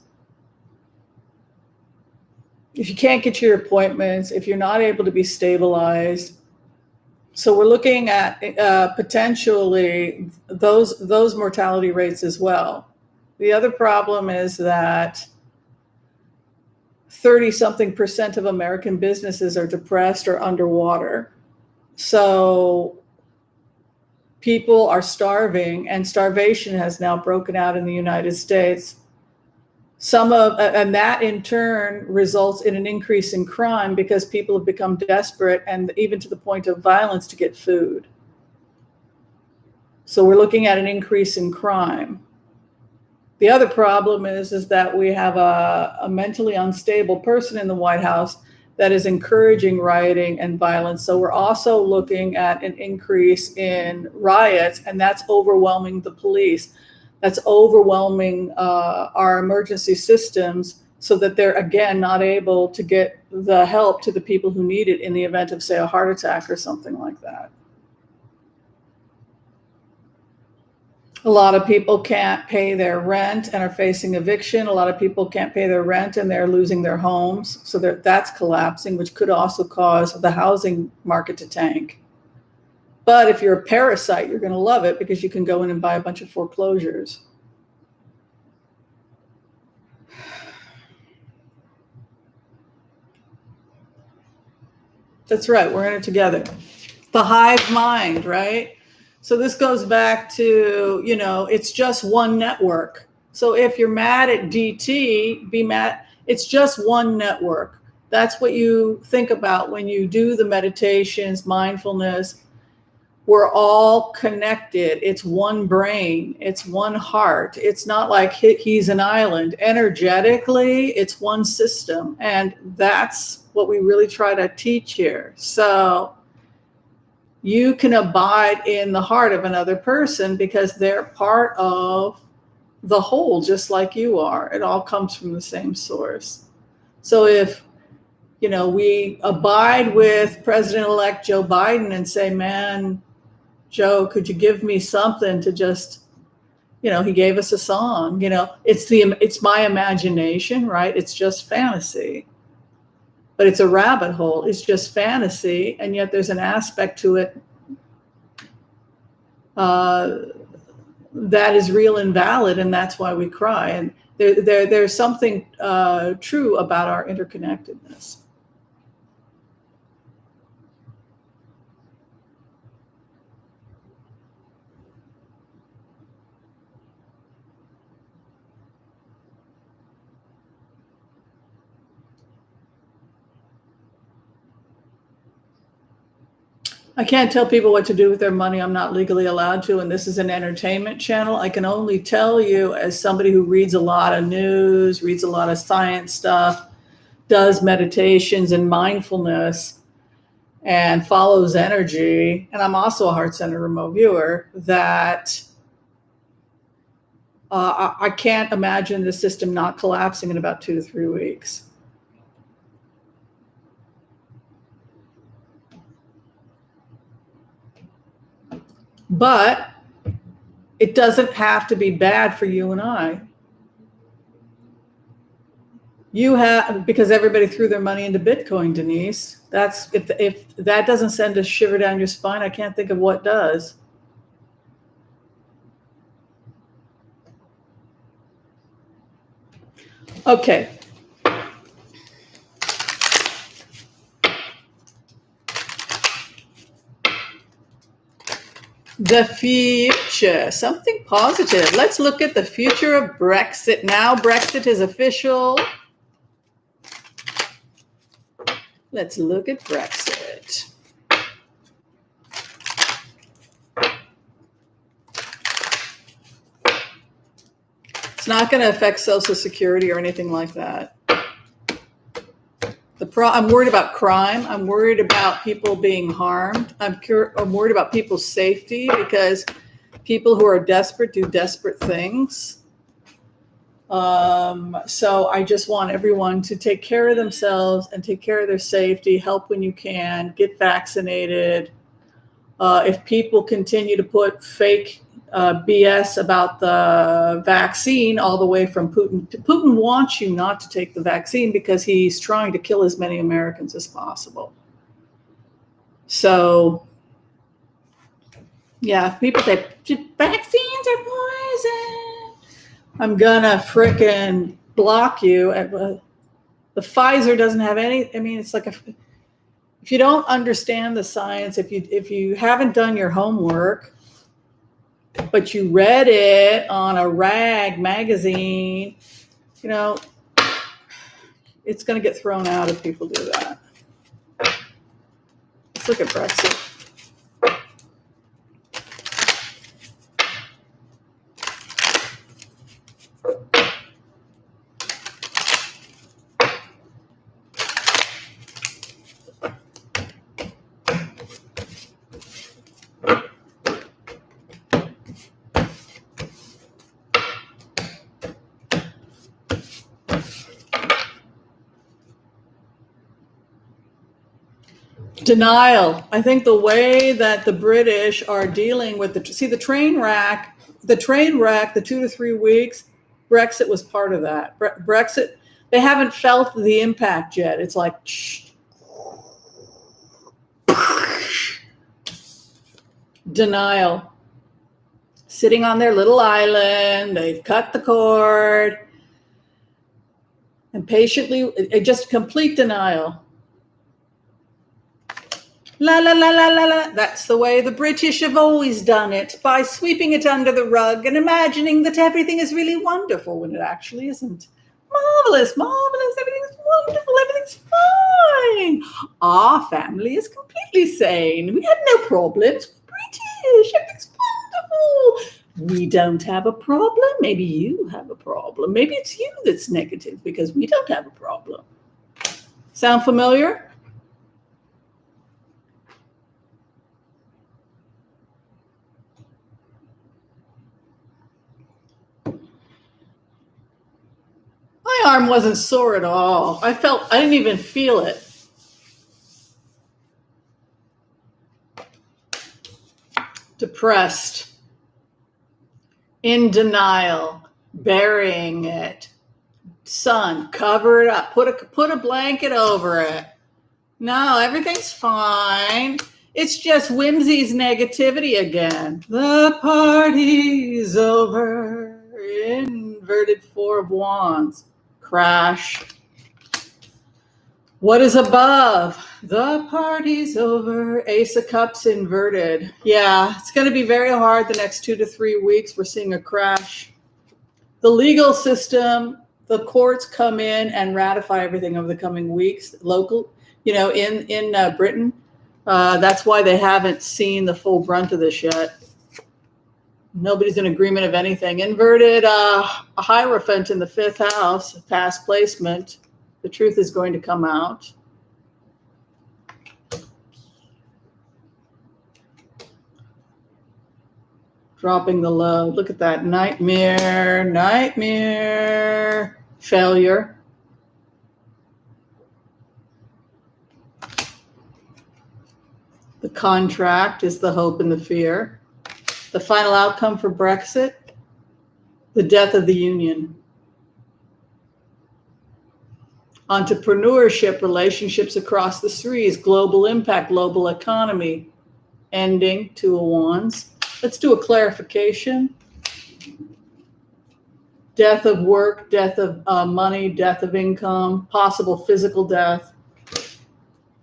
If you can't get your appointments, if you're not able to be stabilized. So we're looking at potentially those mortality rates as well. The other problem is that 30-something% of American businesses are depressed or underwater. So people are starving, and starvation has now broken out in the United States. And that in turn results in an increase in crime because people have become desperate, and even to the point of violence, to get food. So we're looking at an increase in crime. The other problem is that we have a mentally unstable person in the White House that is encouraging rioting and violence. So we're also looking at an increase in riots, and that's overwhelming the police. That's overwhelming our emergency systems so that they're, again, not able to get the help to the people who need it in the event of, say, a heart attack or something like that. A lot of people can't pay their rent and are facing eviction. A lot of people can't pay their rent and they're losing their homes. So that's collapsing, which could also cause the housing market to tank. But if you're a parasite, you're going to love it because you can go in and buy a bunch of foreclosures. That's right. We're in it together. The hive mind, right? So this goes back to, it's just one network. So if you're mad at DT, be mad. It's just one network. That's what you think about when you do the meditations, mindfulness. We're all connected. It's one brain. It's one heart. It's not like he's an island. Energetically, it's one system. And that's what we really try to teach here. So you can abide in the heart of another person because they're part of the whole, just like you are. It all comes from the same source. So if, we abide with President-elect Joe Biden and say, man, Joe, could you give me something to just, he gave us a song, it's my imagination, right? It's just fantasy. But it's a rabbit hole. It's just fantasy, and yet there's an aspect to it that is real and valid, and that's why we cry. And there's something true about our interconnectedness. I can't tell people what to do with their money. I'm not legally allowed to, and this is an entertainment channel. I can only tell you, as somebody who reads a lot of news, reads a lot of science stuff, does meditations and mindfulness, and follows energy, and I'm also a Heart Center remote viewer, that I can't imagine the system not collapsing in about 2 to 3 weeks. But it doesn't have to be bad for you and I. Because everybody threw their money into Bitcoin, Denise. That's if that doesn't send a shiver down your spine, I can't think of what does. Okay. The future, something positive. Let's look at the future of Brexit. Now Brexit is official. Let's look at Brexit. It's not going to affect Social Security or anything like that. I'm worried about crime. I'm worried about people being harmed. I'm worried about people's safety because people who are desperate do desperate things. So I just want everyone to take care of themselves and take care of their safety, help when you can, get vaccinated. If people continue to put fake BS about the vaccine all the way from Putin wants you not to take the vaccine because he's trying to kill as many Americans as possible. So, yeah, if people say vaccines are poison, I'm gonna frickin' block you. The Pfizer doesn't have any. It's like if you don't understand the science, if you haven't done your homework, but you read it on a rag magazine, it's going to get thrown out if people do that. Let's look at Brexit. Denial. I think the way that the British are dealing with the train wreck, the 2 to 3 weeks, Brexit was part of that. Brexit, they haven't felt the impact yet. It's like, denial. Sitting on their little island, they've cut the cord, and patiently, just complete denial. La la la la la la. That's the way the British have always done it, by sweeping it under the rug and imagining that everything is really wonderful when it actually isn't. Marvelous, marvelous, everything's wonderful, everything's fine. Our family is completely sane. We had no problems. We're British, everything's wonderful. We don't have a problem. Maybe you have a problem. Maybe it's you that's negative because we don't have a problem. Sound familiar? My arm wasn't sore at all. I didn't even feel it. Depressed, in denial, burying it. Sun, cover it up. Put a blanket over it. No, everything's fine. It's just whimsy's negativity again. The party's over. Inverted Four of Wands. Crash. What is above? The party's over. Ace of Cups inverted. Yeah, it's going to be very hard the next 2 to 3 weeks. We're seeing a crash. The legal system, the courts come in and ratify everything over the coming weeks. Local, in Britain. That's why they haven't seen the full brunt of this yet. Nobody's in agreement of anything. Inverted a Hierophant in the 5th house, past placement. The truth is going to come out. Dropping the load. Look at that. Nightmare, failure. The contract is the hope and the fear. The final outcome for Brexit, the death of the union. Entrepreneurship, relationships across the seas, global impact, global economy, ending, 2 of Wands. Let's do a clarification. Death of work, death of money, death of income, possible physical death.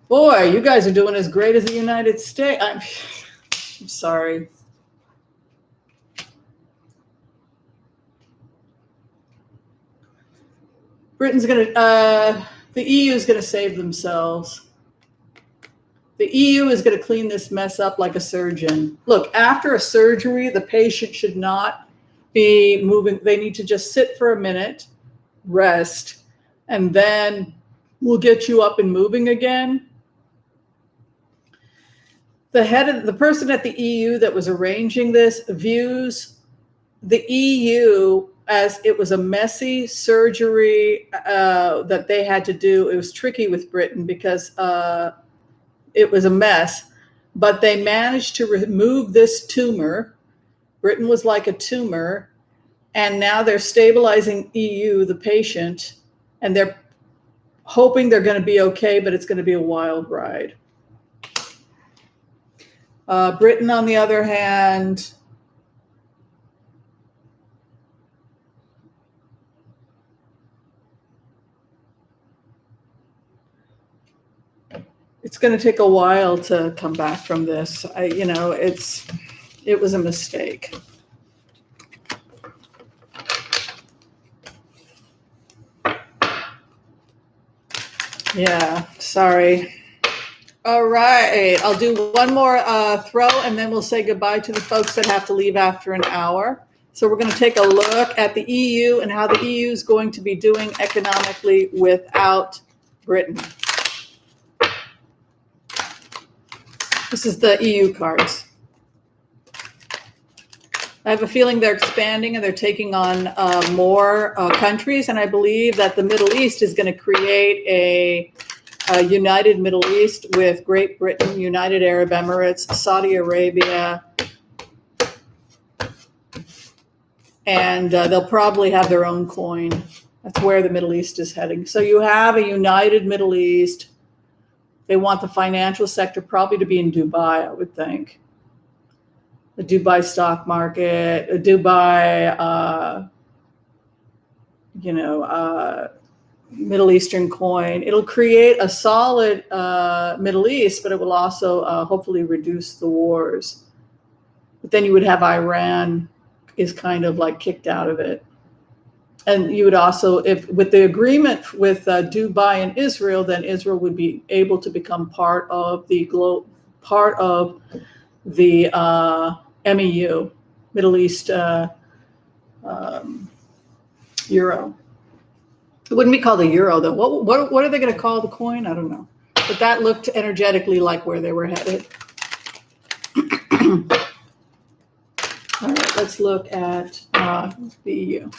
Boy, you guys are doing as great as the United States. I'm sorry. The EU is going to save themselves. The EU is going to clean this mess up like a surgeon. Look, after a surgery, the patient should not be moving. They need to just sit for a minute, rest, and then we'll get you up and moving again. The person at the EU that was arranging this views the EU as it was a messy surgery that they had to do. It was tricky with Britain because it was a mess, but they managed to remove this tumor. Britain was like a tumor, and now they're stabilizing EU, the patient, and they're hoping they're going to be okay, but it's going to be a wild ride. Britain, on the other hand, it's going to take a while to come back from this. It was a mistake. Yeah, sorry. All right, I'll do one more throw and then we'll say goodbye to the folks that have to leave after an hour. So we're going to take a look at the EU and how the EU is going to be doing economically without Britain. This is the EU cards. I have a feeling they're expanding and they're taking on more countries, and I believe that the Middle East is going to create United Middle East with Great Britain, United Arab Emirates, Saudi Arabia, and they'll probably have their own coin. That's where the Middle East is heading. So you have a united Middle East. They want the financial sector probably to be in Dubai, I would think. The Dubai stock market, the Dubai, Middle Eastern coin. It'll create a solid Middle East, but it will also hopefully reduce the wars. But then you would have Iran is kind of like kicked out of it. And you would also, if with the agreement with Dubai and Israel, then Israel would be able to become part of the MEU, Middle East Euro. It wouldn't be called a euro, though. What are they going to call the coin? I don't know. But that looked energetically like where they were headed. All right, let's look at the EU.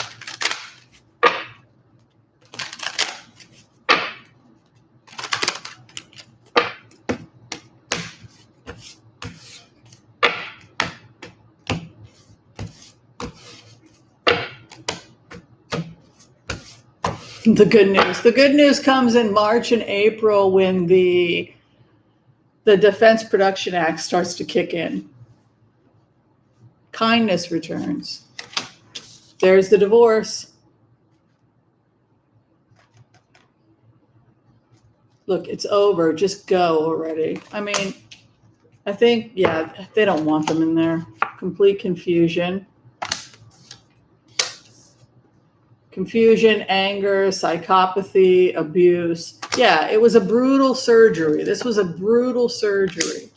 The good news. The good news comes in March and April when the Defense Production Act starts to kick in. Kindness returns. There's the divorce. Look, it's over. Just go already. I mean, I think, yeah, they don't want them in there. Complete confusion. Confusion, anger, psychopathy, abuse. Yeah, it was a brutal surgery. This was a brutal surgery.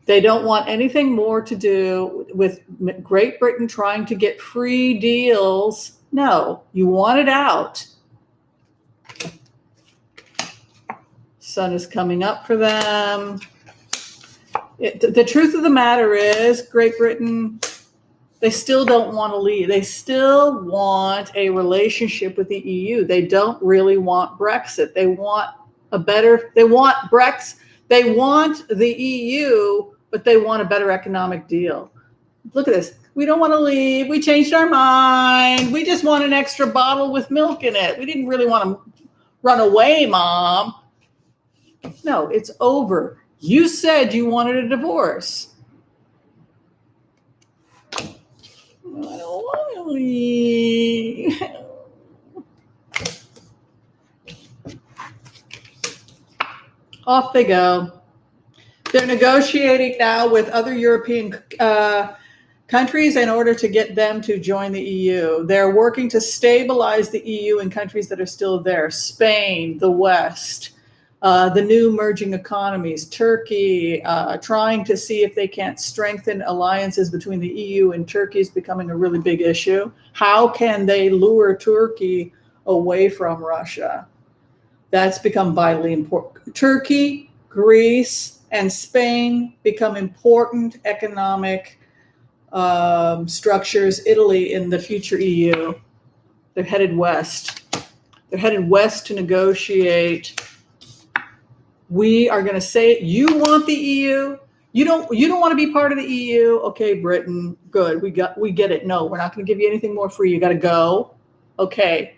They don't want anything more to do with Great Britain trying to get free deals. No, you want it out. Sun is coming up for them. The truth of the matter is, Great Britain, they still don't want to leave. They still want a relationship with the EU. They don't really want Brexit. They want Brexit. They want the EU, but they want a better economic deal. Look at this. We don't want to leave. We changed our mind. We just want an extra bottle with milk in it. We didn't really want to run away, Mom. No, it's over. You said you wanted a divorce. I don't want to leave. Off they go. They're negotiating now with other European countries in order to get them to join the EU. They're working to stabilize the EU in countries that are still there. Spain, the West, the new emerging economies, Turkey, trying to see if they can't strengthen alliances between the EU and Turkey is becoming a really big issue. How can they lure Turkey away from Russia? That's become vitally important. Turkey, Greece, and Spain become important economic structures. Italy in the future EU. They're headed west. They're headed west to negotiate. We are going to say, you want the EU? You don't want to be part of the EU? Okay, Britain, good. We get it. No, we're not going to give you anything more free. You got to go. Okay.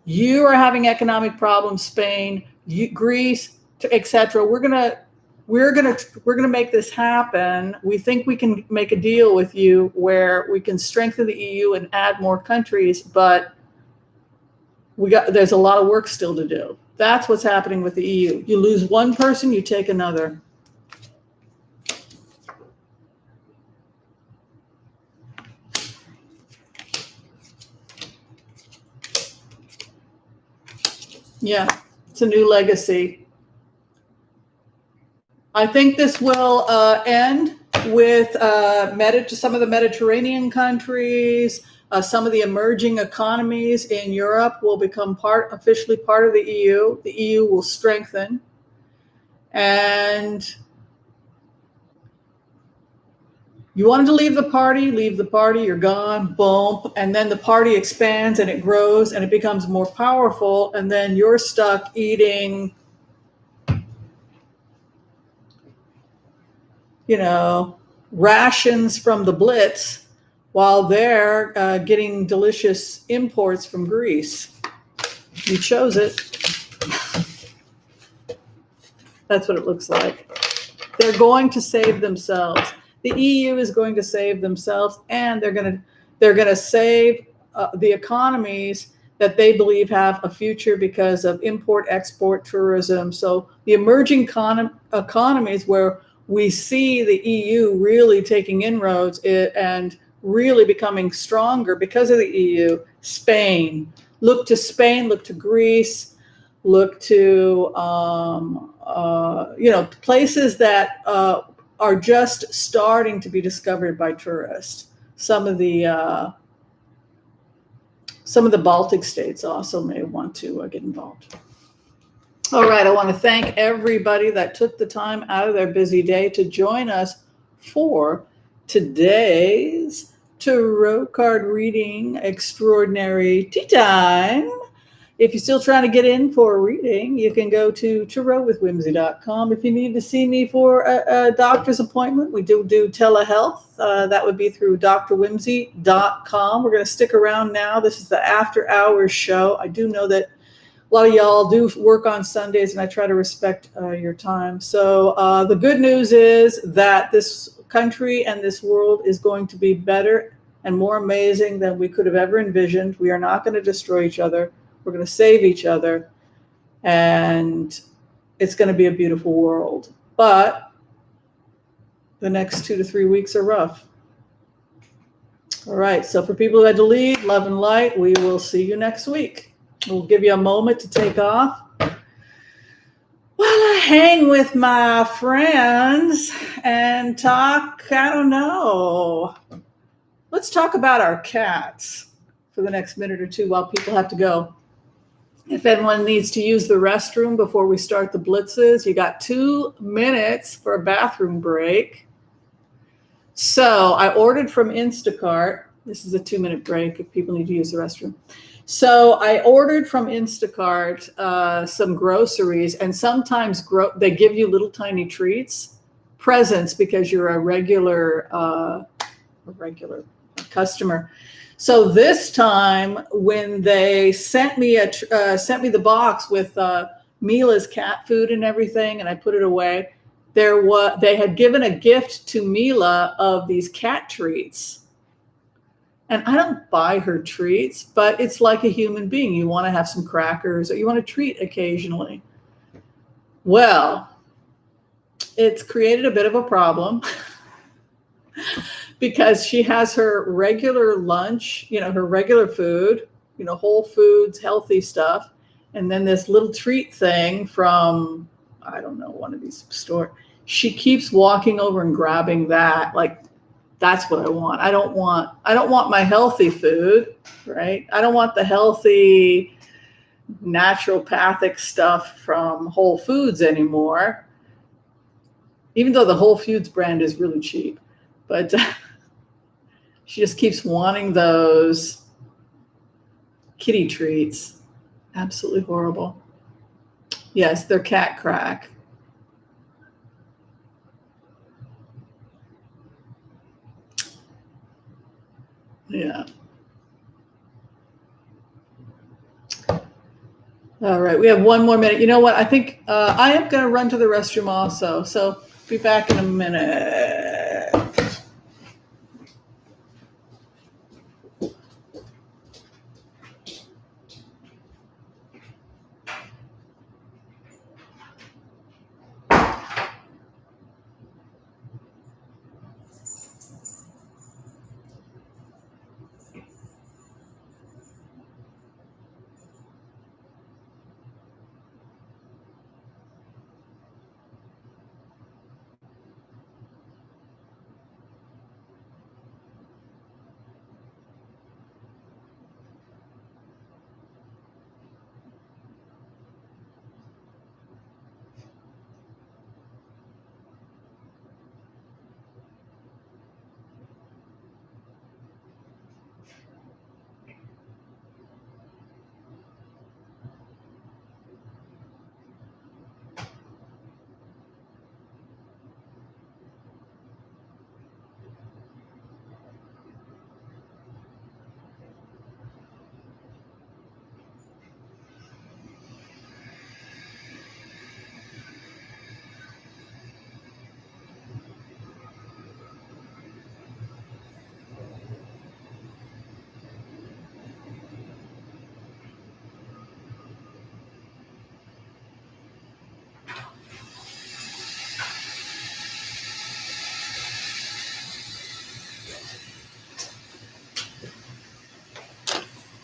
You are having economic problems, Spain, Greece, etc. We're gonna make this happen. We think we can make a deal with you where we can strengthen the EU and add more countries, but there's a lot of work still to do. That's what's happening with the EU. You lose one person, you take another. Yeah, it's a new legacy. I think this will end with some of the Mediterranean countries, some of the emerging economies in Europe will become officially part of the EU. The EU will strengthen. And You wanted to leave the party, you're gone, boom. And then the party expands and it grows and it becomes more powerful. And then you're stuck eating, rations from the Blitz while they're getting delicious imports from Greece. You chose it. That's what it looks like. They're going to save themselves. The EU is going to save themselves, and they're going to save the economies that they believe have a future because of import, export, tourism. So the emerging economies where we see the EU really taking inroads and really becoming stronger because of the EU. Spain. Look to Spain, look to Greece, look to places that are just starting to be discovered by tourists. Some of the Baltic states also may want to get involved. All right, I want to thank everybody that took the time out of their busy day to join us for today's tarot card reading extraordinary tea time. If you're still trying to get in for a reading, you can go to tarotwithwhimsy.com. If you need to see me for a doctor's appointment, we do telehealth. That would be through drwhimsy.com. We're going to stick around now. This is the after hours show. I do know that a lot of y'all do work on Sundays, and I try to respect your time. So the good news is that this country and this world is going to be better and more amazing than we could have ever envisioned. We are not going to destroy each other. We're going to save each other, and it's going to be a beautiful world. But the next 2 to 3 weeks are rough. All right. So for people who had to leave, love and light, we will see you next week. We'll give you a moment to take off while I hang with my friends and talk. I don't know. Let's talk about our cats for the next minute or two while people have to go. If anyone needs to use the restroom before we start the blitzes, you got 2 minutes for a bathroom break. So I ordered from Instacart. This is a 2-minute break if people need to use the restroom. So I ordered from Instacart some groceries, and sometimes they give you little tiny treats, presents, because you're a regular customer. So this time, when they sent me the box with Mila's cat food and everything, and I put it away, they had given a gift to Mila of these cat treats. And I don't buy her treats, but it's like a human being. You want to have some crackers, or you want to treat occasionally. Well, it's created a bit of a problem. Because she has her regular lunch, her regular food, Whole Foods, healthy stuff. And then this little treat thing from, I don't know, one of these stores. She keeps walking over and grabbing that. Like, that's what I want. I don't want my healthy food, right? I don't want the healthy naturopathic stuff from Whole Foods anymore. Even though the Whole Foods brand is really cheap. But she just keeps wanting those kitty treats. Absolutely horrible. Yes, they're cat crack. Yeah. All right, we have 1 more minute. You know what? I think I am going to run to the restroom also. So be back in a minute.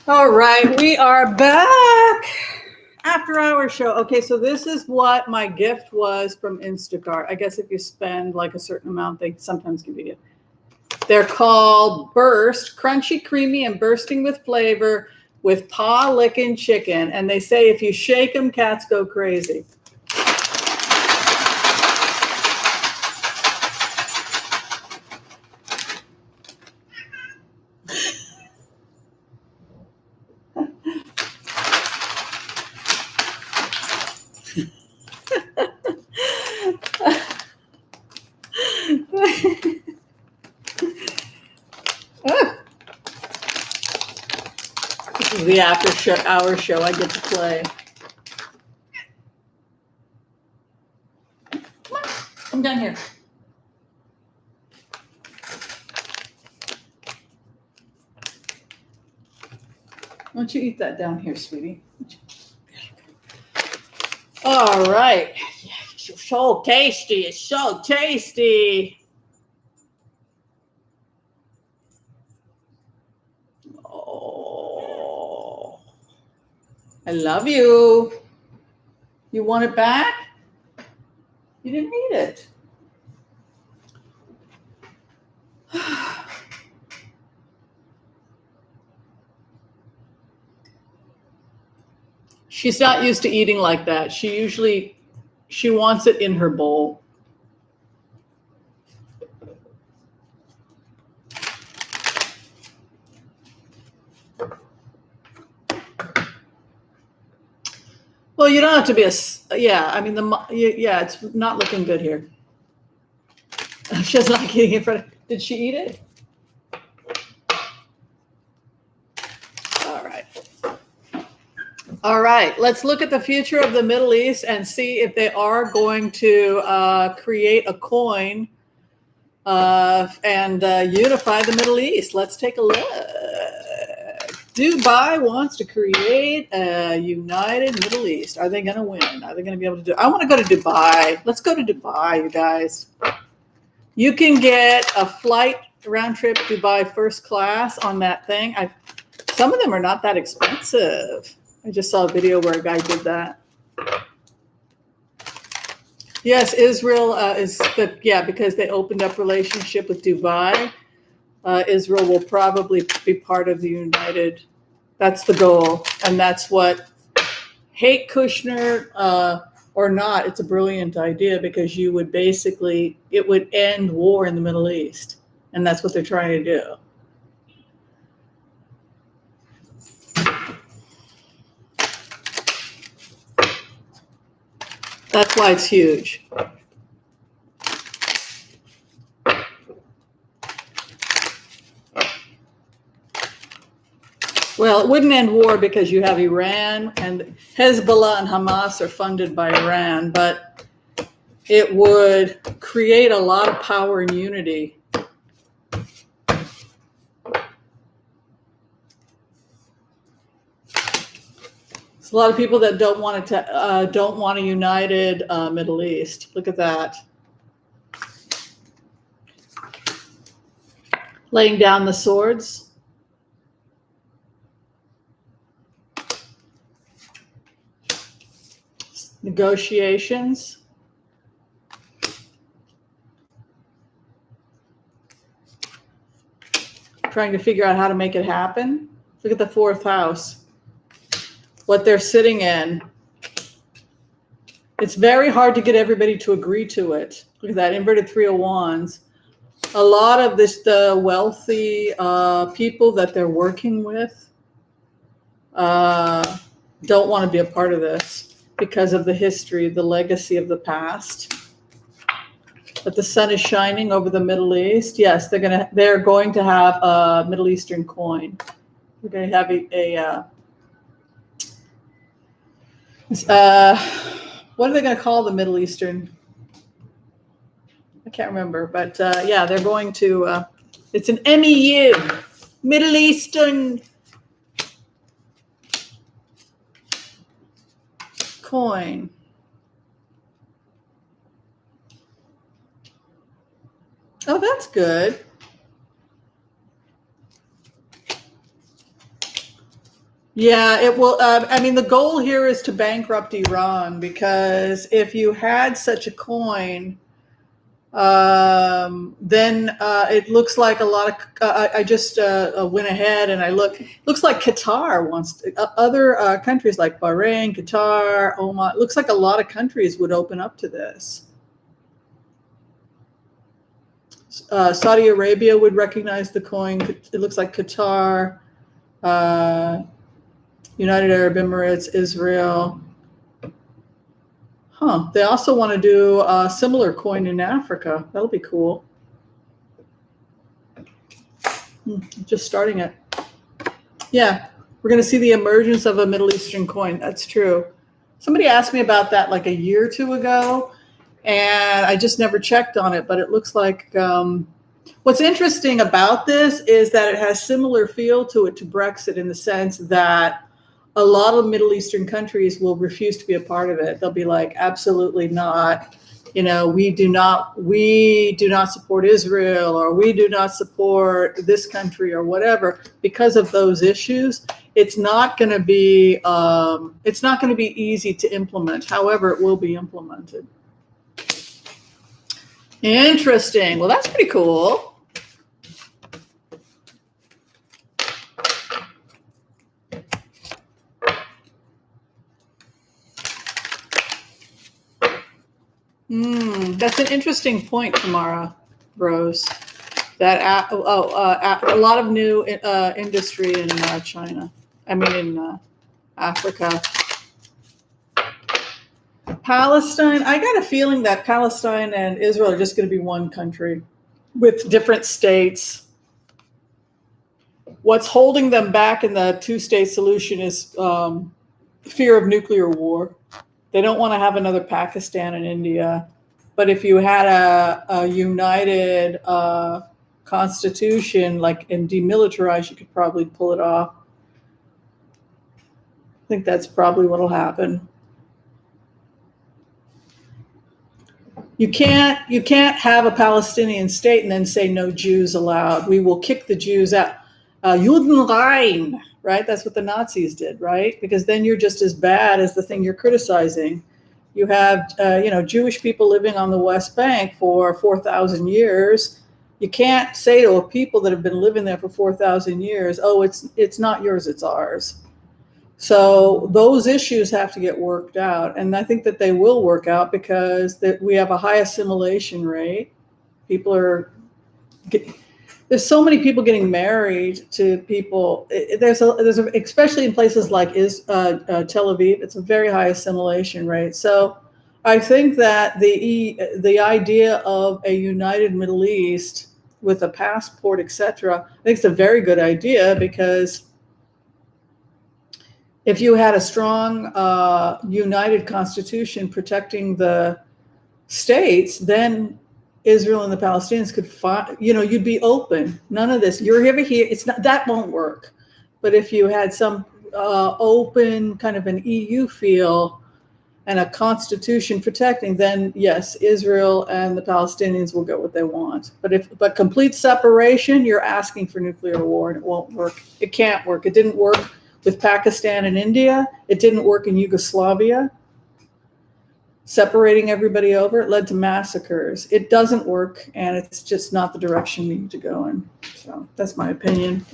All right, we are back after our show. Okay, so this is what my gift was from Instacart. I guess if you spend like a certain amount, they sometimes give you. They're called Burst, crunchy, creamy, and bursting with flavor with paw licking chicken. And they say if you shake them, cats go crazy. This is the hour show I get to play. Come down here. Why don't you eat that down here, sweetie? All right. It's so tasty. It's so tasty. Oh, I love you. You want it back? You didn't eat it. She's not used to eating like that. She wants it in her bowl. Well, you don't have to be I mean, it's not looking good here. She's not eating in front of, did she eat it? All right, let's look at the future of the Middle East and see if they are going to create a coin and unify the Middle East. Let's take a look. Dubai wants to create a united Middle East. Are they going to win? Are they going to be able to do it? I want to go to Dubai. Let's go to Dubai, you guys. You can get a flight round trip Dubai first class on that thing. Some of them are not that expensive. I just saw a video where a guy did that. Yes, Israel because they opened up relationship with Dubai. Israel will probably be part of the united. That's the goal. And that's what, hate Kushner or not, it's a brilliant idea because it would end war in the Middle East. And that's what they're trying to do. That's why it's huge. Well, it wouldn't end war because you have Iran and Hezbollah and Hamas are funded by Iran, but it would create a lot of power and unity. There's a lot of people that don't want a united Middle East. Look at that. Laying down the swords. Negotiations. Trying to figure out how to make it happen. Look at the fourth house. What they're sitting in. It's very hard to get everybody to agree to it. Look at that, inverted three of wands. A lot of the wealthy people that they're working with don't want to be a part of this because of the history, the legacy of the past. But the sun is shining over the Middle East. Yes, they're going to have a Middle Eastern coin. We're going to have what are they going to call the Middle Eastern? I can't remember, but they're going to, it's an MEU, Middle Eastern coin. Oh, that's good. Yeah, it will. I mean, the goal here is to bankrupt Iran, because if you had such a coin, then it looks like a lot of. I just went ahead and I looked. Looks like Qatar wants to, other countries like Bahrain, Qatar, Oman. Looks like a lot of countries would open up to this. Saudi Arabia would recognize the coin. It looks like Qatar, United Arab Emirates, Israel. Huh. They also want to do a similar coin in Africa. That'll be cool. Just starting it. Yeah, we're going to see the emergence of a Middle Eastern coin. That's true. Somebody asked me about that like a year or two ago, and I just never checked on it, but it looks like what's interesting about this is that it has similar feel to it to Brexit, in the sense that a lot of Middle Eastern countries will refuse to be a part of it. They'll be like, absolutely not. You know, we do not support Israel, or we do not support this country, or whatever, because of those issues. It's not going to be easy to implement. However, it will be implemented. Interesting. Well, that's pretty cool. That's an interesting point, Tamara Rose. That a lot of new industry in China. I mean, in Africa. Palestine. I got a feeling that Palestine and Israel are just going to be one country with different states. What's holding them back in the two-state solution is fear of nuclear war. They don't want to have another Pakistan and India. But if you had a united constitution, like, and demilitarized, you could probably pull it off. I think that's probably what'll happen. You can't have a Palestinian state and then say no Jews allowed. We will kick the Jews out. Judenrein, right? That's what the Nazis did, right? Because then you're just as bad as the thing you're criticizing. You have, Jewish people living on the West Bank for 4,000 years. You can't say to a people that have been living there for 4,000 years, oh, it's not yours, it's ours. So those issues have to get worked out. And I think that they will work out, because we have a high assimilation rate. There's so many people getting married to people. Especially in places like Tel Aviv, it's a very high assimilation rate. So I think that the idea of a united Middle East with a passport, etc., I think it's a very good idea, because if you had a strong united constitution protecting the states, then Israel and the Palestinians could find, you'd be open. None of this. You're over here. It's not, that won't work. But if you had some open kind of an EU feel and a constitution protecting, then yes, Israel and the Palestinians will get what they want. But complete separation, you're asking for nuclear war, and it won't work. It can't work. It didn't work with Pakistan and India. It didn't work in Yugoslavia. Separating everybody over, it led to massacres. It doesn't work, and it's just not the direction we need to go in. So that's my opinion.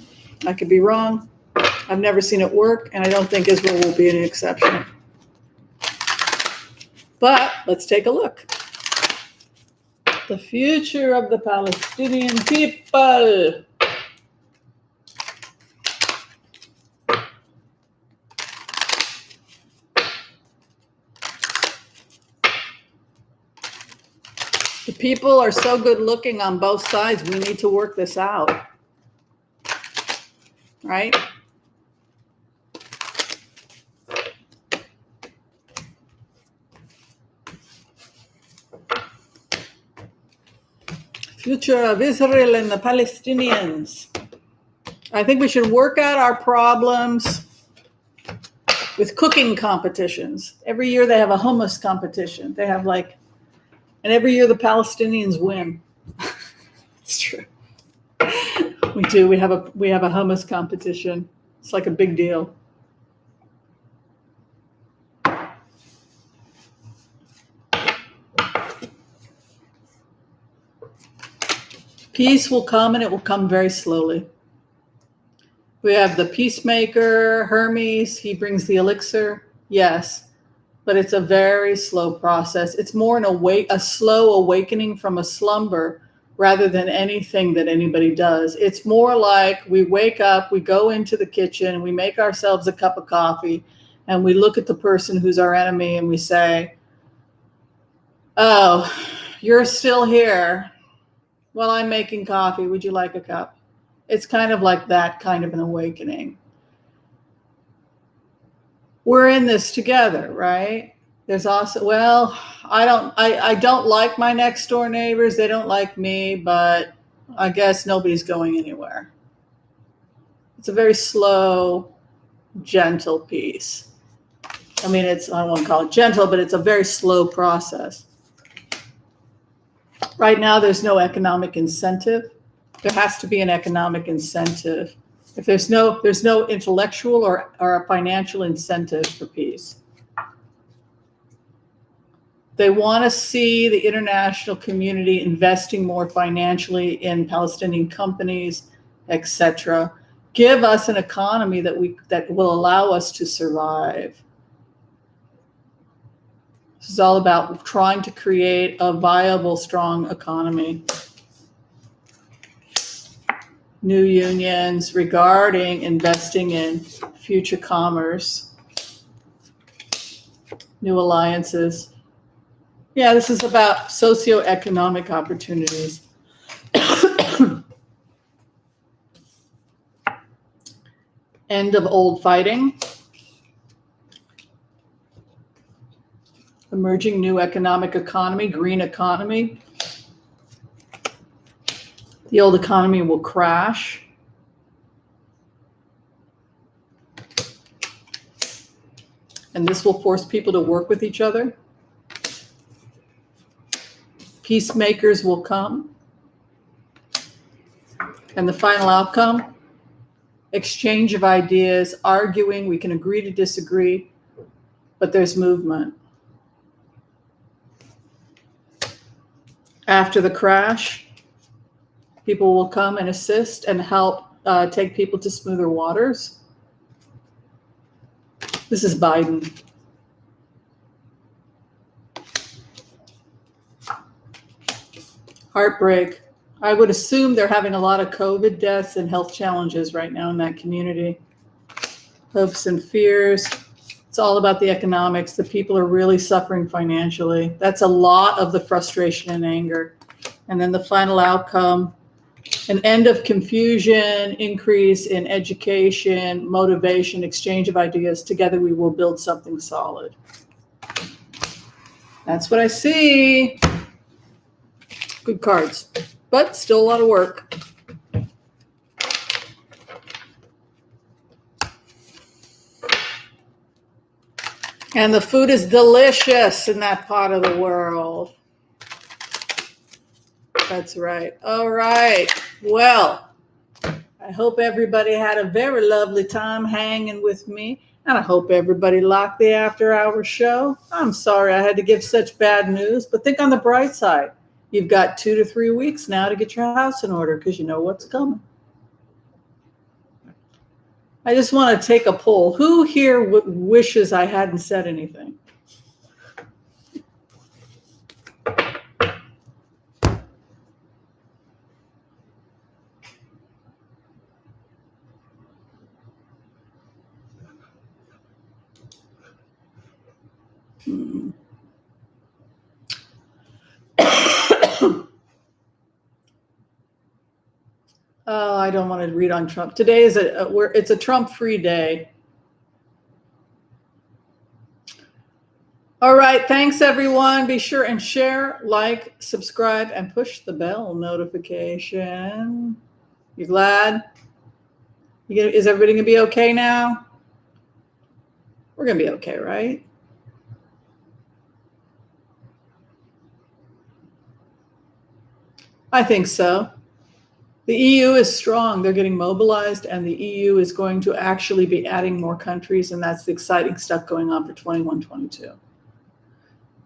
I could be wrong. I've never seen it work, and I don't think Israel will be any exception. But let's take a look. The future of the Palestinian people. The people are so good looking on both sides. We need to work this out. Right? Future of Israel and the Palestinians. I think we should work out our problems with cooking competitions. Every year they have a hummus competition. They have and every year the Palestinians win. It's true. We do. We have a hummus competition. It's like a big deal. Peace will come, and it will come very slowly. We have the peacemaker, Hermes. He brings the elixir. Yes, but it's a very slow process. It's more a slow awakening from a slumber rather than anything that anybody does. It's more like we wake up, we go into the kitchen, we make ourselves a cup of coffee, and we look at the person who's our enemy and we say, "Oh, you're still here. Well, I'm making coffee. Would you like a cup?" It's kind of like that kind of an awakening. We're in this together, right? There's also, well, I don't like my next door neighbors. They don't like me, but I guess nobody's going anywhere. It's a very slow, gentle peace. I mean, I don't want to call it gentle, but it's a very slow process. Right now, there's no economic incentive. There has to be an economic incentive. If there's no intellectual or a financial incentive for peace. They want to see the international community investing more financially in Palestinian companies, etc. Give us an economy that will allow us to survive. This is all about trying to create a viable, strong economy. New unions regarding investing in future commerce, new alliances. Yeah, this is about socioeconomic opportunities. End of old fighting. Emerging new economic economy, green economy. The old economy will crash. And this will force people to work with each other. Peacemakers will come. And the final outcome, exchange of ideas, arguing, we can agree to disagree, but there's movement. After the crash, people will come and assist and help take people to smoother waters. This is Biden. Heartbreak. I would assume they're having a lot of COVID deaths and health challenges right now in that community. Hopes and fears. It's all about the economics. The people are really suffering financially. That's a lot of the frustration and anger. And then the final outcome, an end of confusion, increase in education, motivation, exchange of ideas. Together we will build something solid. That's what I see. Good cards, but still a lot of work. And the food is delicious in that part of the world. That's right. All right. Well, I hope everybody had a very lovely time hanging with me. And I hope everybody liked the After Hours show. I'm sorry I had to give such bad news, but think on the bright side. You've got 2 to 3 weeks now to get your house in order because you know what's coming. I just want to take a poll. Who here wishes I hadn't said anything? Oh, I don't want to read on Trump. Today is it's a Trump-free day. All right, thanks everyone. Be sure and share, like, subscribe, and push the bell notification. You glad? Is everybody gonna be okay now? We're gonna be okay, right? I think so. The EU is strong. They're getting mobilized, and the EU is going to actually be adding more countries, and that's the exciting stuff going on for 21-22.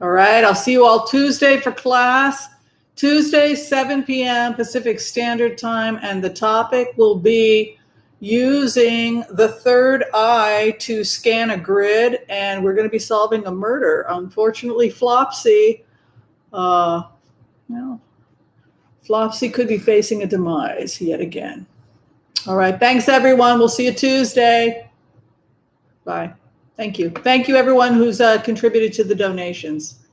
All right, I'll see you all Tuesday for class. Tuesday, 7 p.m. Pacific Standard Time, and the topic will be using the third eye to scan a grid, and we're going to be solving a murder. Unfortunately, Flopsy, Flopsy could be facing a demise yet again. All right, thanks everyone. We'll see you Tuesday. Bye. Thank you. Thank you everyone who's contributed to the donations.